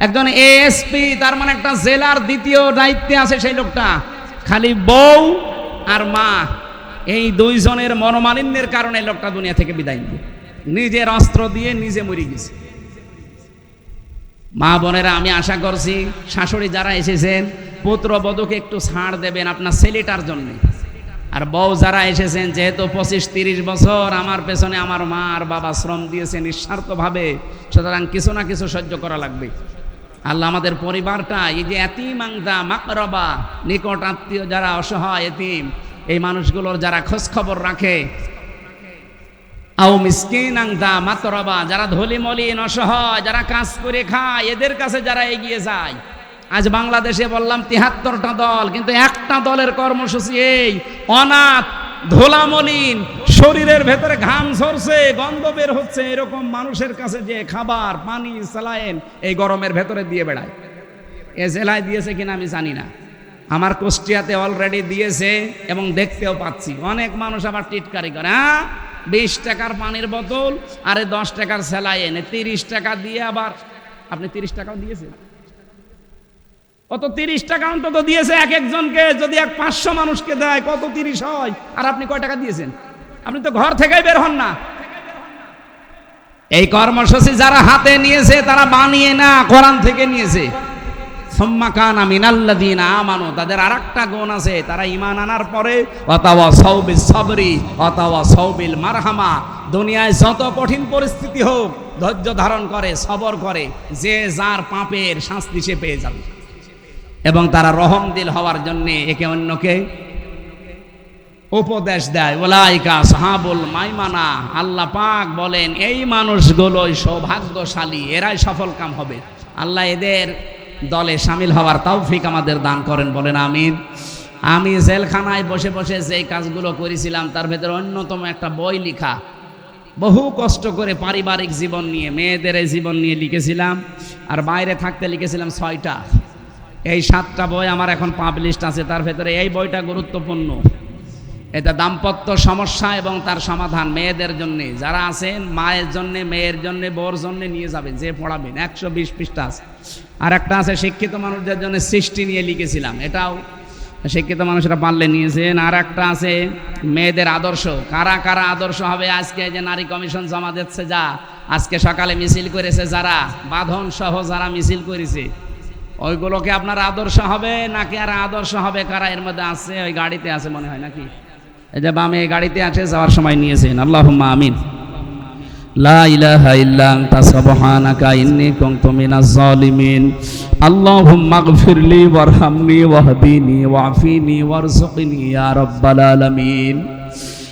একজন এএসপি, তার মানে একটা জেলার দ্বিতীয় দায়িত্বে আছে সেই লোকটা, খালি বউ আর মা, এই 2 জনের মনোমালিন্যের কারণে লোকটা দুনিয়া থেকে বিদায় নিয়ে নিজের অস্ত্র দিয়ে নিজে মরে গেছে। মা বোনেরা, আমি আশা করছি শাশুড়ি যারা এসেছেন পুত্রবধূকে একটু ছাড় দেবেন আপনার ছেলেটার জন্য। আর বউ যারা এসেছেন, যেহেতু 25-30 বছর আমার পেছনে আমার মা আর বাবা শ্রম দিয়েছে নিঃস্বার্থভাবে, সুতরাং কিছু না কিছু সহ্য করা লাগবে। আল্লাহ আমাদের পরিবারটা, এই যে এতিমাং দা মাকরাবা, নিকট আত্মীয় যারা অসহায় এতিম, এই মানুষগুলোর যারা খোঁজ খবর রাখে, আও মিসকিনাং দা মাতরাবা, যারা ধলি মলিন অসহায়, যারা কাজ করে খায়, এদের কাছে যারা এগিয়ে যায়। আজ বাংলাদেশে বললাম 73টা দল, কিন্তু একটা দলের কর্মসূচি এই অনাথ, ধোলামলিন, শরীরের ভেতরে ঘাম ঝরছে, গন্ধ বের হচ্ছে, এরকম মানুষের কাছে যে খাবার, পানি, স্যালাইন এই গরমের ভেতরে দিয়ে বেড়ায়। এ জেলায় দিয়েছে কিনা আমি জানি না, আমার কুষ্টিয়াতে অলরেডি দিয়েছে এবং দেখতেও পাচ্ছি। অনেক মানুষ আবার টিটকারি করে, 20 টাকার পানির বোতল আরে 10 টাকার স্যালাইন, 30 টাকা দিয়ে আবার। আপনি 30 টাকাও দিয়েছেন? কত 30 টাকা অন্তত দিয়েছে এক একজনকে। যদি 500 মানুষকে দেয় কত 30 হয়? আর আপনি কয় টাকা দিয়েছেন? আপনি তো ঘর থেকেই বের হন না। এই কর্মসূচি যারা হাতে নিয়েছে তারা বানিয়ে না, কোরআন থেকে নিয়েছে। সুম্মা কানা মিনাল্লাযীনা আমানু, তাদের আরেকটা গুণ আছে, তারা ঈমান আনার পরে ওয়াতাওয়াসাউ বিস সাবরি ওয়াতাওয়াসাউ বিল মারহামা, দুনিয়ায় যত কঠিন পরিস্থিতি হোক ধৈর্য ধারণ করে, সবর করে, যে যার পাপের শাস্তি সে পেয়ে যাবে। এবং তারা রহমদিল হওয়ার জন্য একে অন্যকে উপদেশ দেয়, ওলাইকা সাহাবুল মাইমানা। আল্লাহ পাক বলেন এই মানুষগুলোই সৌভাগ্যশালী, এরাই সফল কাম হবে। আল্লাহ এদের দলে শামিল হওয়ার তৌফিক আমাদের দান করেন, বলেন আমিন। আমি জেলখানায় বসে বসে যেই কাজগুলো করেছিলাম তার ভেতরে অন্যতম একটা বই লিখা, বহু কষ্ট করে পারিবারিক জীবন নিয়ে, মেয়েদের এই জীবন নিয়ে লিখেছিলাম। আর বাইরে থাকতে লিখেছিলাম 6টা। এই 7টা বই আমার এখন পাবলিশড আছে। তার ভেতরে এই বইটা গুরুত্বপূর্ণ। এটা দাম্পত্য সমস্যা এবং তার সমাধান মেয়েদের জন্য, যারা আছেন মায়ের জন্য, মেয়ের জন্য, বোর জন্য নিয়ে যাবেন, যে পড়াবেন। 120 পৃষ্ঠা আছে। আর একটা আছে শিক্ষিত মানুষদের জন্য, সৃষ্টি নিয়ে লিখেছিলাম, এটাও শিক্ষিত মানুষরা পারলে নিয়েছেন। আর একটা আছে মেয়েদের আদর্শ, কারা কারা আদর্শ হবে। আজকে যে নারী কমিশন জমা দিচ্ছে, যা আজকে সকালে মিছিল করেছে, যারা বাঁধন সহ যারা মিছিল করেছে, ওইগুলোকে আপনার আদর্শ হবে নাকি আর আদর্শ হবে কারা? এর মধ্যে আছে, ওই গাড়িতে আছে মনে হয় নাকি, এই যে বামে গাড়িতে আছে, যাওয়ার সময় নিয়েছেন। আল্লাহুম্মা আমিন। লা ইলাহা ইল্লা আনতা সুবহানাকা ইন্নী কুনতু মিনাজ জালিমিন। আল্লাহুম্মা গফিরলি ওয়ারহামনি ওয়াহদিনি ওয়াফিনি ওয়ারযুকনি ইয়া রাব্বাল আলামিন।